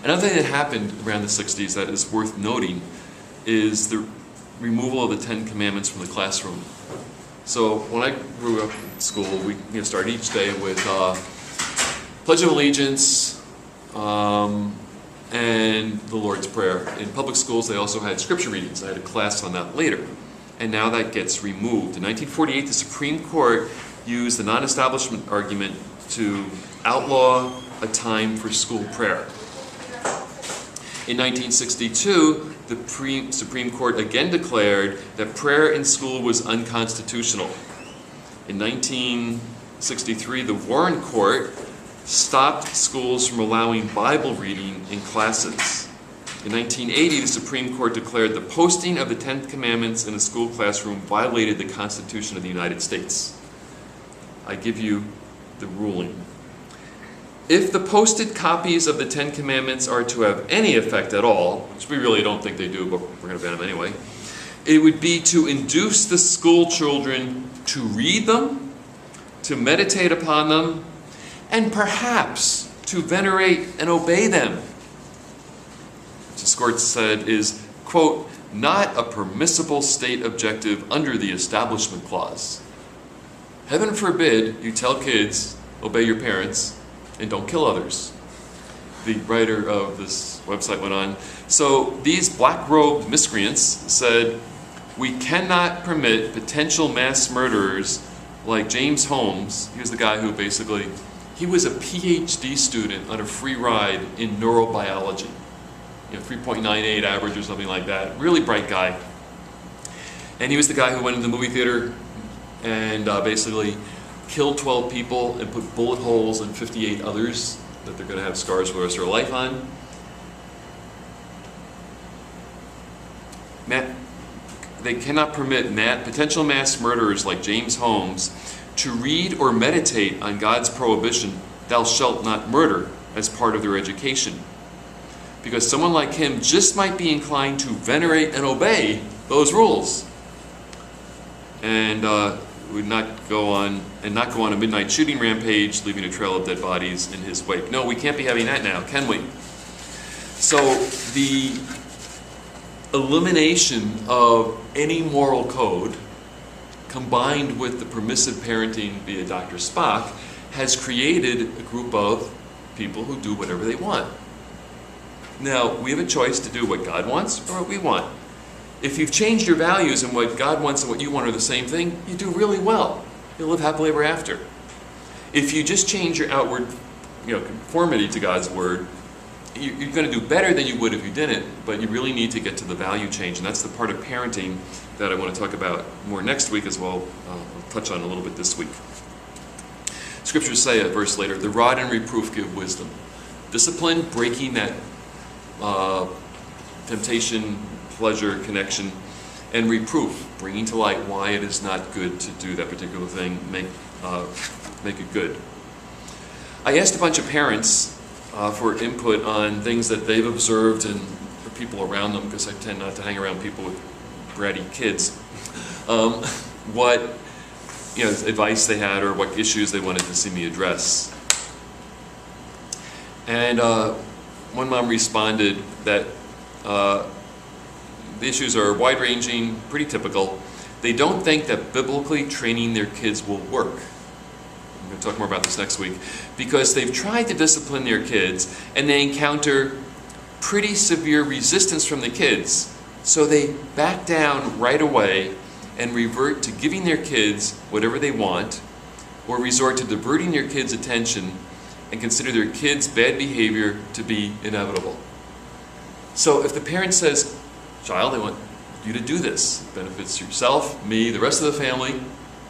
Another thing that happened around the 60s that is worth noting is the removal of the 10 Commandments from the classroom. So when I grew up in school, we started each day with Pledge of Allegiance and the Lord's Prayer. In public schools, they also had scripture readings. I had a class on that later. and now that gets removed. In 1948, the Supreme Court used the non-establishment argument to outlaw a time for school prayer. In 1962, the Supreme Court again declared that prayer in school was unconstitutional. In 1963, the Warren Court stopped schools from allowing Bible reading in classes. In 1980, the Supreme Court declared the posting of the Ten Commandments in a school classroom violated the Constitution of the United States. I give you the ruling. If the posted copies of the Ten Commandments are to have any effect at all, which we really don't think they do, but we're going to ban them anyway, it would be to induce the school children to read them, to meditate upon them, and perhaps to venerate and obey them. Which the court said is, quote, not a permissible state objective under the Establishment Clause. Heaven forbid you tell kids, obey your parents, and don't kill others. The writer of this website went on. So these black-robed miscreants said, we cannot permit potential mass murderers like James Holmes. He was the guy who basically, he was a PhD student on a free ride in neurobiology. 3.98 average or something like that. Really bright guy. And he was the guy who went into the movie theater and basically killed 12 people and put bullet holes in 58 others that they're going to have scars for the rest of their life on. They cannot permit potential mass murderers like James Holmes to read or meditate on God's prohibition, thou shalt not murder, as part of their education. Because someone like him just might be inclined to venerate and obey those rules. And would not go on a midnight shooting rampage, leaving a trail of dead bodies in his wake. No, we can't be having that now, can we? So the elimination of any moral code, combined with the permissive parenting via Dr. Spock, has created a group of people who do whatever they want. Now, we have a choice to do what God wants or what we want. If you've changed your values and what God wants and what you want are the same thing, you do really well. You'll live happily ever after. If you just change your outward conformity to God's Word, you're going to do better than you would if you didn't, but you really need to get to the value change, and that's the part of parenting that I want to talk about more next week as well. I'll touch on a little bit this week. Scriptures say a verse later, the rod and reproof give wisdom. Discipline, breaking that temptation, pleasure, connection, and reproof, bringing to light why it is not good to do that particular thing, make it good. I asked a bunch of parents for input on things that they've observed and the people around them, because I tend not to hang around people with bratty kids, what advice they had or what issues they wanted to see me address. And one mom responded that the issues are wide-ranging, pretty typical. They don't think that biblically training their kids will work. I'm going to talk more about this next week. Because they've tried to discipline their kids and they encounter pretty severe resistance from the kids. So they back down right away and revert to giving their kids whatever they want, or resort to diverting their kids' attention and consider their kids' bad behavior to be inevitable. So if the parent says, child, I want you to do this. It benefits yourself, me, the rest of the family.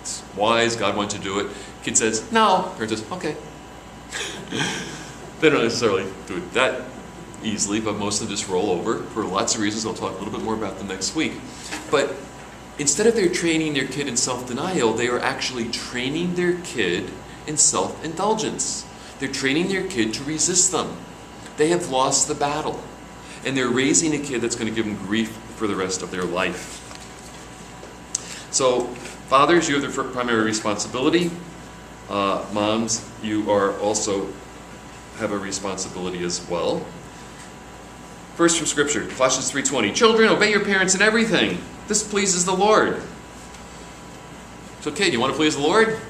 It's wise, God wants you to do it. Kid says, no. Parent says, okay. They don't necessarily do it that easily, but most of them just roll over for lots of reasons. I'll talk a little bit more about them next week. But instead of their training their kid in self-denial, they are actually training their kid in self-indulgence. They're training their kid to resist them. They have lost the battle. And they're raising a kid that's going to give them grief for the rest of their life. So, fathers, you have the primary responsibility. Moms, you are also have a responsibility as well. First from Scripture, Colossians 3:20. Children, obey your parents in everything. This pleases the Lord. So, okay, do you want to please the Lord?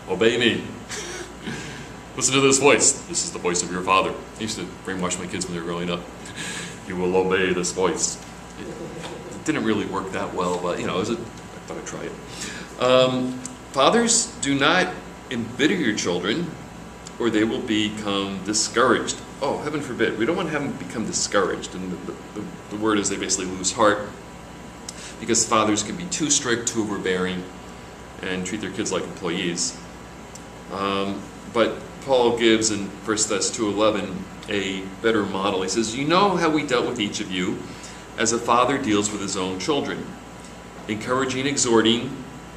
Obey me. Listen to this voice. This is the voice of your father. I used to brainwash my kids when they were growing up. You will obey this voice. It didn't really work that well, but it was thought I'd try it. Fathers, do not embitter your children, or they will become discouraged. Oh, heaven forbid. We don't want to have them become discouraged. And the word is they basically lose heart, because fathers can be too strict, too overbearing, and treat their kids like employees. But Paul gives in 1 Thess 2:11 a better model. He says, "You know how we dealt with each of you, as a father deals with his own children, encouraging, exhorting,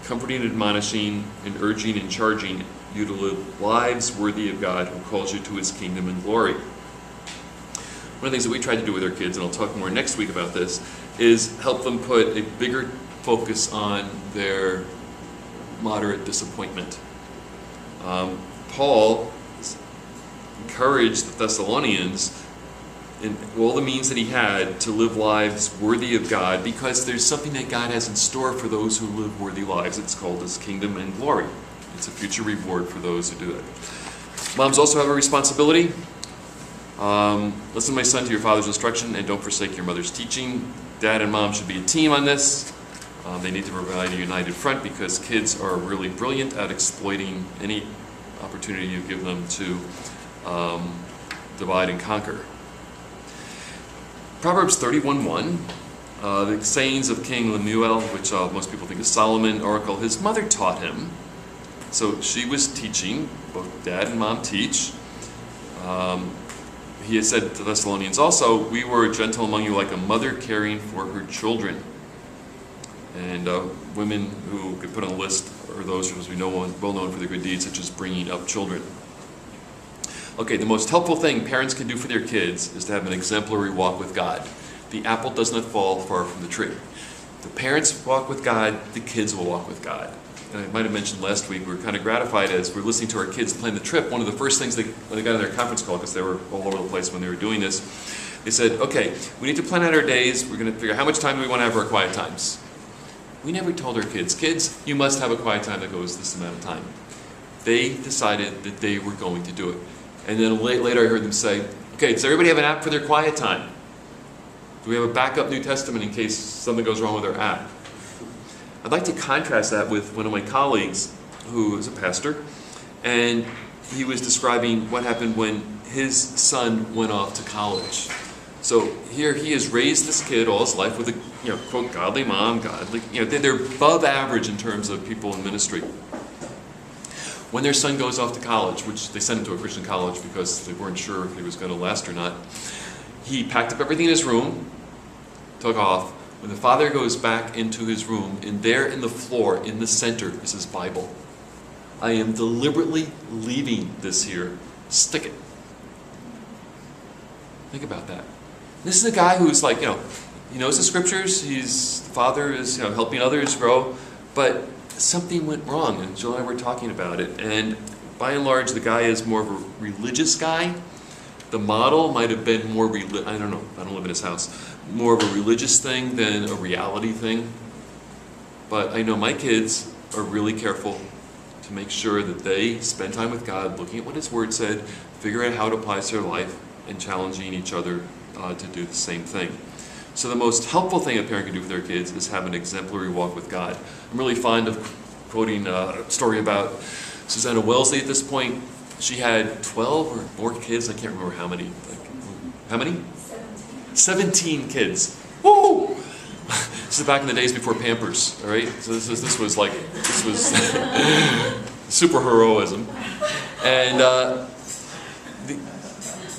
comforting, admonishing, and urging and charging you to live lives worthy of God who calls you to his kingdom and glory." One of the things that we try to do with our kids, and I'll talk more next week about this, is help them put a bigger focus on their moderate disappointment. Paul encouraged the Thessalonians in all the means that he had to live lives worthy of God, because there's something that God has in store for those who live worthy lives. It's called his kingdom and glory. It's a future reward for those who do it. Moms also have a responsibility. Listen, my son, to your father's instruction, and don't forsake your mother's teaching. Dad and mom should be a team on this. They need to provide a united front, because kids are really brilliant at exploiting any opportunity you give them to divide and conquer. Proverbs 31:1, the sayings of King Lemuel, which most people think is Solomon, oracle, his mother taught him. So she was teaching, both dad and mom teach. He has said to the Thessalonians also, "We were gentle among you like a mother caring for her children." And women who could put on a list are those who we know well known for their good deeds, such as bringing up children. Okay, the most helpful thing parents can do for their kids is to have an exemplary walk with God. The apple does not fall far from the tree. The parents walk with God, the kids will walk with God. And I might have mentioned last week, we were kind of gratified as we were listening to our kids plan the trip. One of the first things when they got on their conference call, because they were all over the place when they were doing this, they said, "Okay, we need to plan out our days. We're going to figure out how much time do we want to have for our quiet times." We never told our kids, "Kids, you must have a quiet time that goes this amount of time." They decided that they were going to do it. And then later I heard them say, "Okay, does everybody have an app for their quiet time? Do we have a backup New Testament in case something goes wrong with our app?" I'd like to contrast that with one of my colleagues who is a pastor, and he was describing what happened when his son went off to college. So here he has raised this kid all his life with a, quote, godly mom, godly, they're above average in terms of people in ministry. When their son goes off to college, which they sent him to a Christian college because they weren't sure if he was going to last or not, he packed up everything in his room, took off. When the father goes back into his room, and there in the floor, in the center, is his Bible. "I am deliberately leaving this here. Stick it." Think about that. This is a guy who's like, he knows the scriptures. The father is, helping others grow, but something went wrong, and Jill and I were talking about it. And by and large, the guy is more of a religious guy. The model might have been more, I don't know, I don't live in his house, more of a religious thing than a reality thing. But I know my kids are really careful to make sure that they spend time with God, looking at what his word said, figuring out how it applies to their life, and challenging each other to do the same thing. So the most helpful thing a parent can do for their kids is have an exemplary walk with God. I'm really fond of quoting a story about Susanna Wellesley at this point. She had 12 or more kids. I can't remember how many. How many? 17 kids. Woo! This is back in the days before Pampers, all right? So this was super heroism. And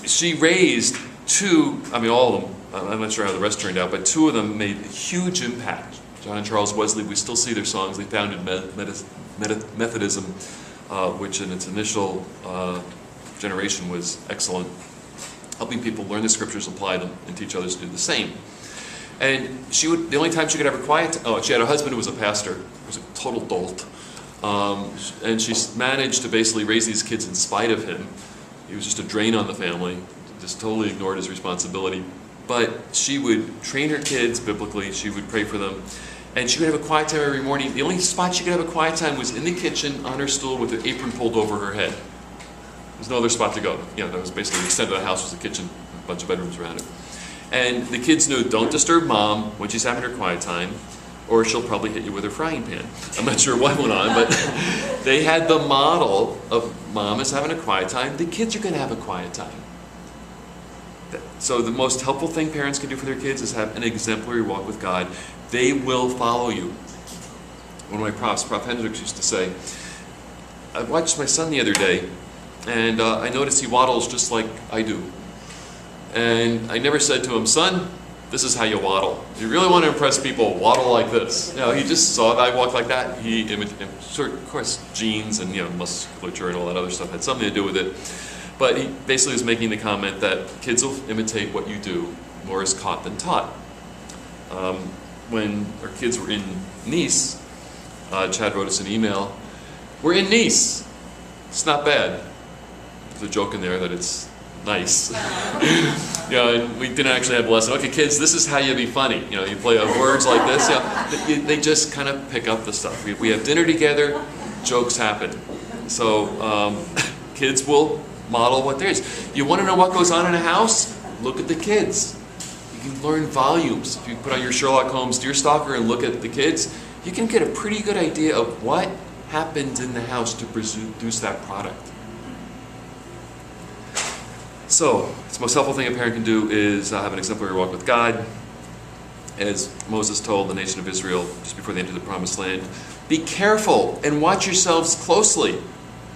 she raised all of them, I'm not sure how the rest turned out, but 2 of them made a huge impact. John and Charles Wesley, we still see their songs. They founded Methodism, which in its initial generation was excellent, helping people learn the scriptures, apply them, and teach others to do the same. And the only time she could have her quiet, she had a husband who was a pastor, who was a total dolt. And she managed to basically raise these kids in spite of him. He was just a drain on the family, just totally ignored his responsibility. But she would train her kids biblically, she would pray for them, and she would have a quiet time every morning. The only spot she could have a quiet time was in the kitchen on her stool with the apron pulled over her head. There's no other spot to go. That was basically the extent of the house was the kitchen, a bunch of bedrooms around it. And the kids knew, don't disturb mom when she's having her quiet time. or she'll probably hit you with her frying pan. I'm not sure what went on, but they had the model of mom is having a quiet time. The kids are going to have a quiet time. So the most helpful thing parents can do for their kids is have an exemplary walk with God. They will follow you. One of my profs, Prof. Hendricks, used to say, I watched my son the other day, and I noticed he waddles just like I do. And I never said to him, son, this is how you waddle. If you really want to impress people, waddle like this. You know, he just saw that I walked like that. He imitated, of course, genes and musculature and all that other stuff had something to do with it. But he basically was making the comment that kids will imitate what you do. More is caught than taught. When our kids were in Nice, Chad wrote us an email. We're in Nice. It's not bad. There's a joke in there that it's nice. And we didn't actually have a lesson. Okay, kids, this is how you be funny. You play words like this. They just kind of pick up the stuff. We have dinner together, jokes happen. So kids will model what there is. You want to know what goes on in a house? Look at the kids. You can learn volumes. If you put on your Sherlock Holmes Deerstalker and look at the kids, you can get a pretty good idea of what happened in the house to produce that product. So, the most helpful thing a parent can do is have an exemplary walk with God. As Moses told the nation of Israel just before they entered the promised land, be careful and watch yourselves closely.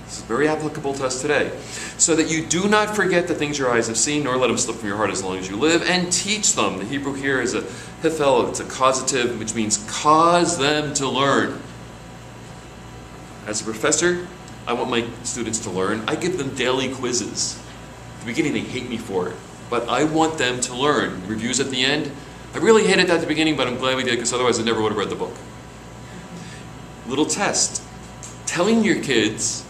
This is very applicable to us today. So that you do not forget the things your eyes have seen, nor let them slip from your heart as long as you live, and teach them. The Hebrew here is a hithel, it's a causative, which means cause them to learn. As a professor, I want my students to learn. I give them daily quizzes. At the beginning, they hate me for it, but I want them to learn. Reviews at the end. I really hated that at the beginning, but I'm glad we did, because otherwise I never would have read the book. Little test. Telling your kids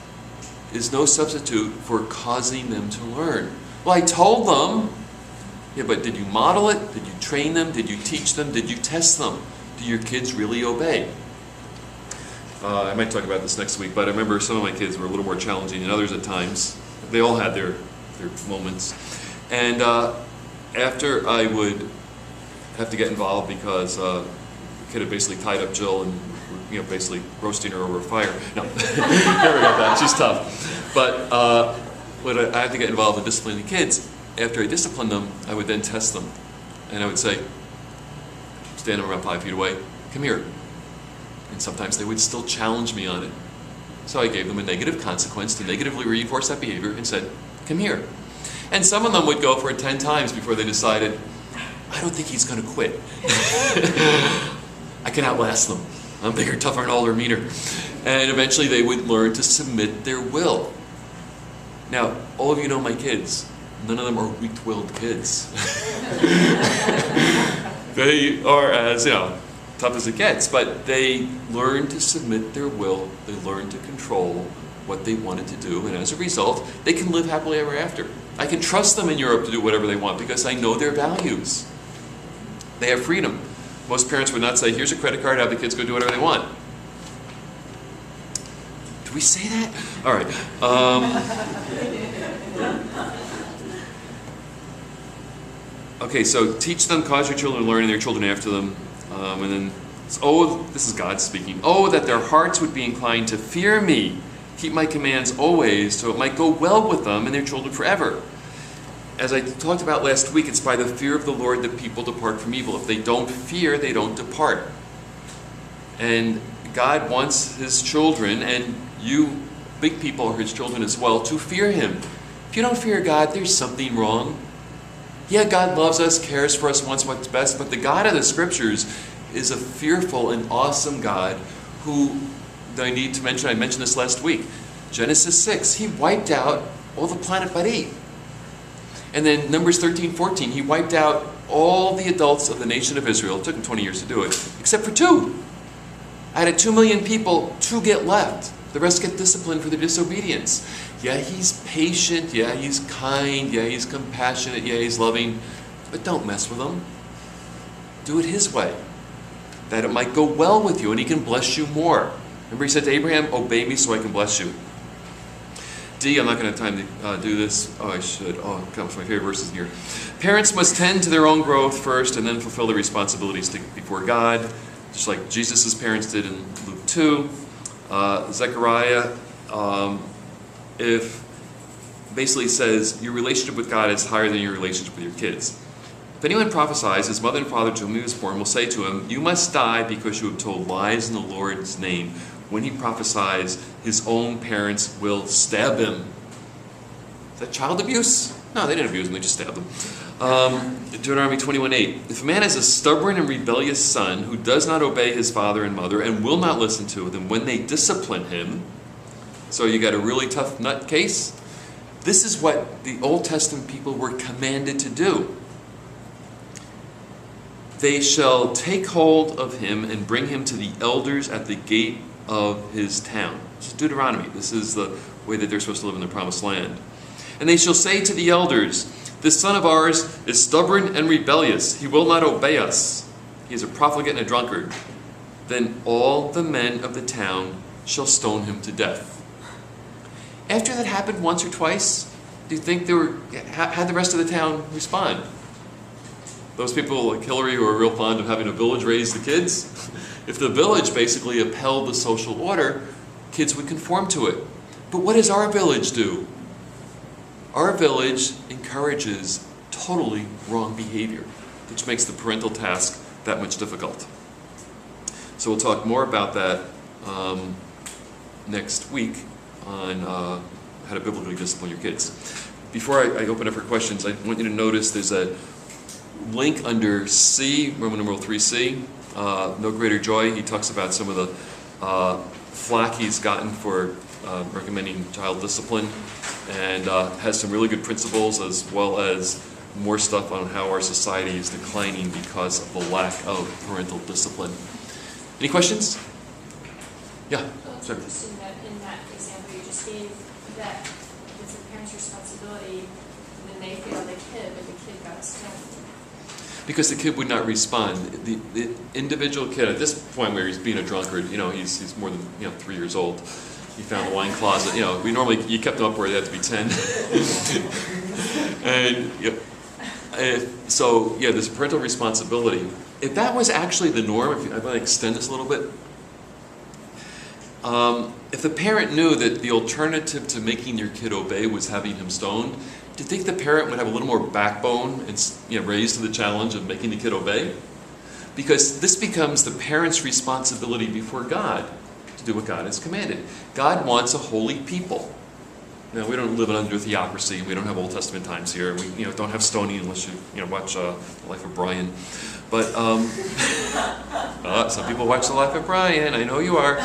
is no substitute for causing them to learn. Well, I told them. Yeah, but did you model it? Did you train them? Did you teach them? Did you test them? Do your kids really obey? I might talk about this next week, but I remember some of my kids were a little more challenging than others at times. They all had their moments. And after I would have to get involved because the kid had basically tied up Jill and basically roasting her over a fire. No, never got that. She's tough. But when I had to get involved in disciplining the kids, after I disciplined them, I would then test them. And I would say, stand around 5 feet away, come here. And sometimes they would still challenge me on it. So I gave them a negative consequence to negatively reinforce that behavior and said, come here. And some of them would go for it 10 times before they decided, I don't think he's going to quit. I can outlast them. I'm bigger, tougher, and older, meaner. And eventually they would learn to submit their will. Now, all of you know my kids. None of them are weak-willed kids. They are as, tough as it gets, but they learn to submit their will. They learn to control what they wanted to do, and as a result, they can live happily ever after. I can trust them in Europe to do whatever they want because I know their values. They have freedom. Most parents would not say, here's a credit card, have the kids go do whatever they want. Do we say that? All right. Okay, so teach them, cause your children to learn, and their children after them. And then, this is God speaking. Oh, that their hearts would be inclined to fear me. Keep my commands always, so it might go well with them and their children forever. As I talked about last week, it's by the fear of the Lord that people depart from evil. If they don't fear, they don't depart. And God wants His children, and you, big people, are His children as well, to fear Him. If you don't fear God, there's something wrong. Yeah, God loves us, cares for us, wants what's best, but the God of the Scriptures is a fearful and awesome God who, I need to mention, I mentioned this last week, Genesis 6, He wiped out all the planet but 8. And then Numbers 13:14, He wiped out all the adults of the nation of Israel. It took Him 20 years to do it, except for 2. Out of 2 million people, 2 get left. The rest get disciplined for their disobedience. Yeah, He's patient. Yeah, He's kind. Yeah, He's compassionate. Yeah, He's loving. But don't mess with Him. Do it His way, that it might go well with you and He can bless you more. Remember He said to Abraham, obey me so I can bless you. D, I'm not going to have time to do this. Oh, I should. Oh, it comes from my favorite verses here. Parents must tend to their own growth first and then fulfill their responsibilities before God. just like Jesus' parents did in Luke 2. Zechariah, if basically says your relationship with God is higher than your relationship with your kids. If anyone prophesies, his mother and father to whom he was born will say to him, "You must die because you have told lies in the Lord's name." When he prophesies, his own parents will stab him. Is that child abuse? No, they didn't abuse him, they just stabbed him. Deuteronomy 21:8. If a man has a stubborn and rebellious son who does not obey his father and mother and will not listen to them when they discipline him, so you got a really tough nut case, this is what the Old Testament people were commanded to do. They shall take hold of him and bring him to the elders at the gate of his town. This is Deuteronomy. This is the way that they're supposed to live in the promised land. And they shall say to the elders, "This son of ours is stubborn and rebellious. He will not obey us. He is a profligate and a drunkard." Then all the men of the town shall stone him to death. After that happened once or twice, do you think how'd the rest of the town respond? Those people like Hillary who are real fond of having a village raise the kids, if the village basically upheld the social order, kids would conform to it. But what does our village do? Our village encourages totally wrong behavior, which makes the parental task that much difficult. So we'll talk more about that next week on how to biblically discipline your kids. Before I open up for questions, I want you to notice there's a link under C, Roman numeral 3C, No Greater Joy. He talks about some of the flack he's gotten for recommending child discipline, and has some really good principles as well as more stuff on how our society is declining because of the lack of parental discipline. Any questions? Yeah. Well, it's interesting that in that example you just gave, that it's the parent's responsibility, and then they fail the kid, but the kid got stoned. Because the kid would not respond. The individual kid, at this point where he's being a drunkard, he's more than 3 years old. He found a wine closet. You kept him up where they had to be 10. And so there's parental responsibility. If that was actually the norm, I'm going to extend this a little bit. If the parent knew that the alternative to making your kid obey was having him stoned, do you think the parent would have a little more backbone and raised to the challenge of making the kid obey? Because this becomes the parent's responsibility before God to do what God has commanded. God wants a holy people. Now, we don't live under theocracy. We don't have Old Testament times here. We don't have stoning unless you watch The Life of Brian. But some people watch The Life of Brian. I know you are.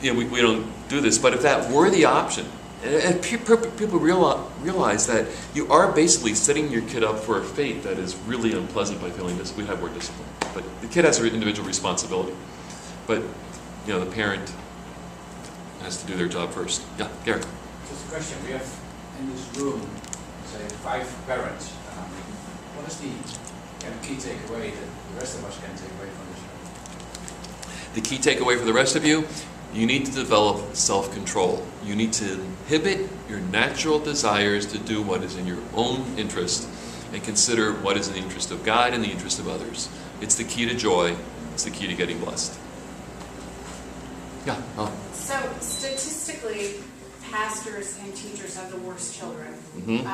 We don't do this. But if that were the option, and people realize that you are basically setting your kid up for a fate that is really unpleasant by feeling this. We have more discipline. But the kid has an individual responsibility. But the parent has to do their job first. Yeah, Gary. Just a question. We have in this room, say, 5 parents. What is the key takeaway that the rest of us can take away from this? The key takeaway for the rest of you, you need to develop self-control. You need to inhibit your natural desires to do what is in your own interest and consider what is in the interest of God and the interest of others. It's the key to joy. It's the key to getting blessed. Yeah. So statistically, pastors and teachers have the worst children. Mm-hmm.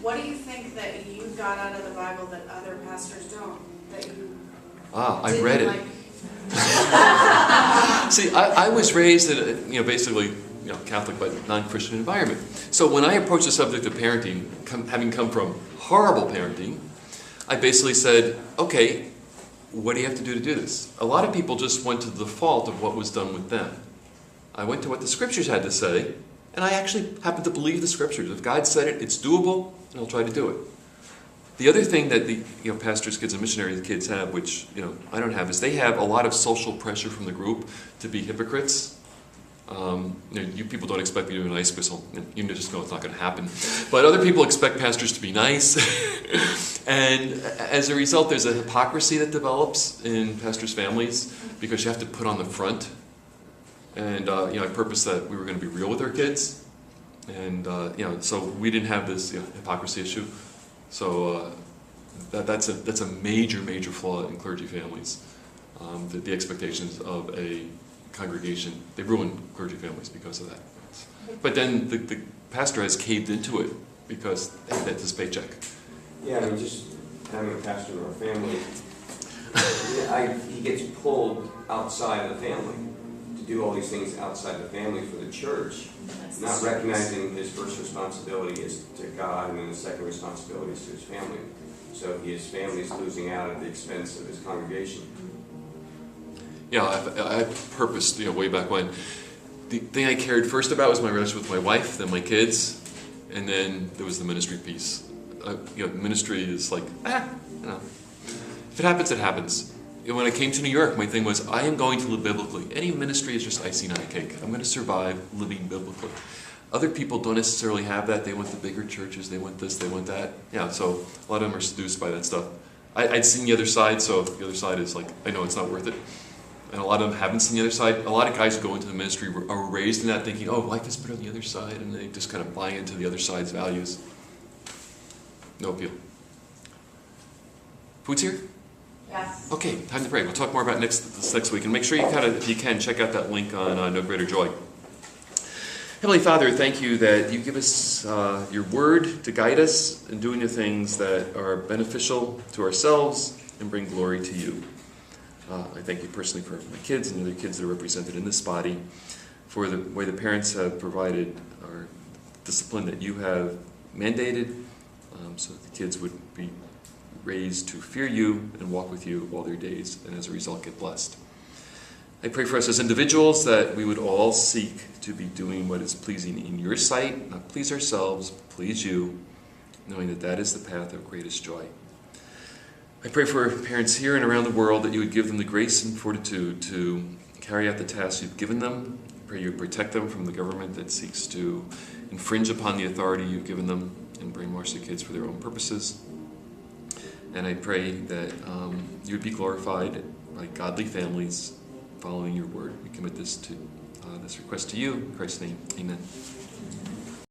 What do you think that you got out of the Bible that other pastors don't? That you I read it. See, I was raised in a basically Catholic but non-Christian environment. So when I approached the subject of parenting, having come from horrible parenting, I basically said, okay, what do you have to do this? A lot of people just went to the default of what was done with them. I went to what the scriptures had to say, and I actually happen to believe the scriptures. If God said it, it's doable, and I'll try to do it. The other thing that the pastors' kids and missionaries' kids have, which I don't have, is they have a lot of social pressure from the group to be hypocrites. You people don't expect me to be nice because you just know it's not going to happen. But other people expect pastors to be nice. And as a result, there's a hypocrisy that develops in pastors' families because you have to put on the front. And I purposed that we were going to be real with our kids. And so we didn't have this hypocrisy issue. So that's a major flaw in clergy families. The expectations of a congregation, they ruin clergy families because of that. But then the pastor has caved into it because hey, that's his paycheck. Yeah, I mean, just having a pastor in our family, he gets pulled outside of the family to do all these things outside the family for the church, not recognizing his first responsibility is to God, and then the second responsibility is to his family. So his family is losing out at the expense of his congregation. Yeah, I purposed, way back when. The thing I cared first about was my relationship with my wife, then my kids, and then there was the ministry piece. Ministry is like, if it happens, it happens. When I came to New York, my thing was, I am going to live biblically. Any ministry is just icing on a cake. I'm going to survive living biblically. Other people don't necessarily have that. They want the bigger churches. They want this. They want that. Yeah, so a lot of them are seduced by that stuff. I'd seen the other side, so the other side is like, I know it's not worth it. And a lot of them haven't seen the other side. A lot of guys who go into the ministry are raised in that thinking, oh, life is better on the other side, and they just kind of buy into the other side's values. No appeal. Food's here? Yes. Okay, time to pray. We'll talk more about this next week. And make sure you if you can, check out that link on No Greater Joy. Heavenly Father, thank you that you give us your word to guide us in doing the things that are beneficial to ourselves and bring glory to you. I thank you personally for my kids and the other kids that are represented in this body, for the way the parents have provided our discipline that you have mandated, so that the kids would be raised to fear you and walk with you all their days, and as a result get blessed. I pray for us as individuals that we would all seek to be doing what is pleasing in your sight, not please ourselves, please you, knowing that that is the path of greatest joy. I pray for parents here and around the world that you would give them the grace and fortitude to carry out the tasks you've given them. I pray you would protect them from the government that seeks to infringe upon the authority you've given them and brainwash the kids for their own purposes. And I pray that you would be glorified by godly families following your word. We commit this request to you. In Christ's name, amen.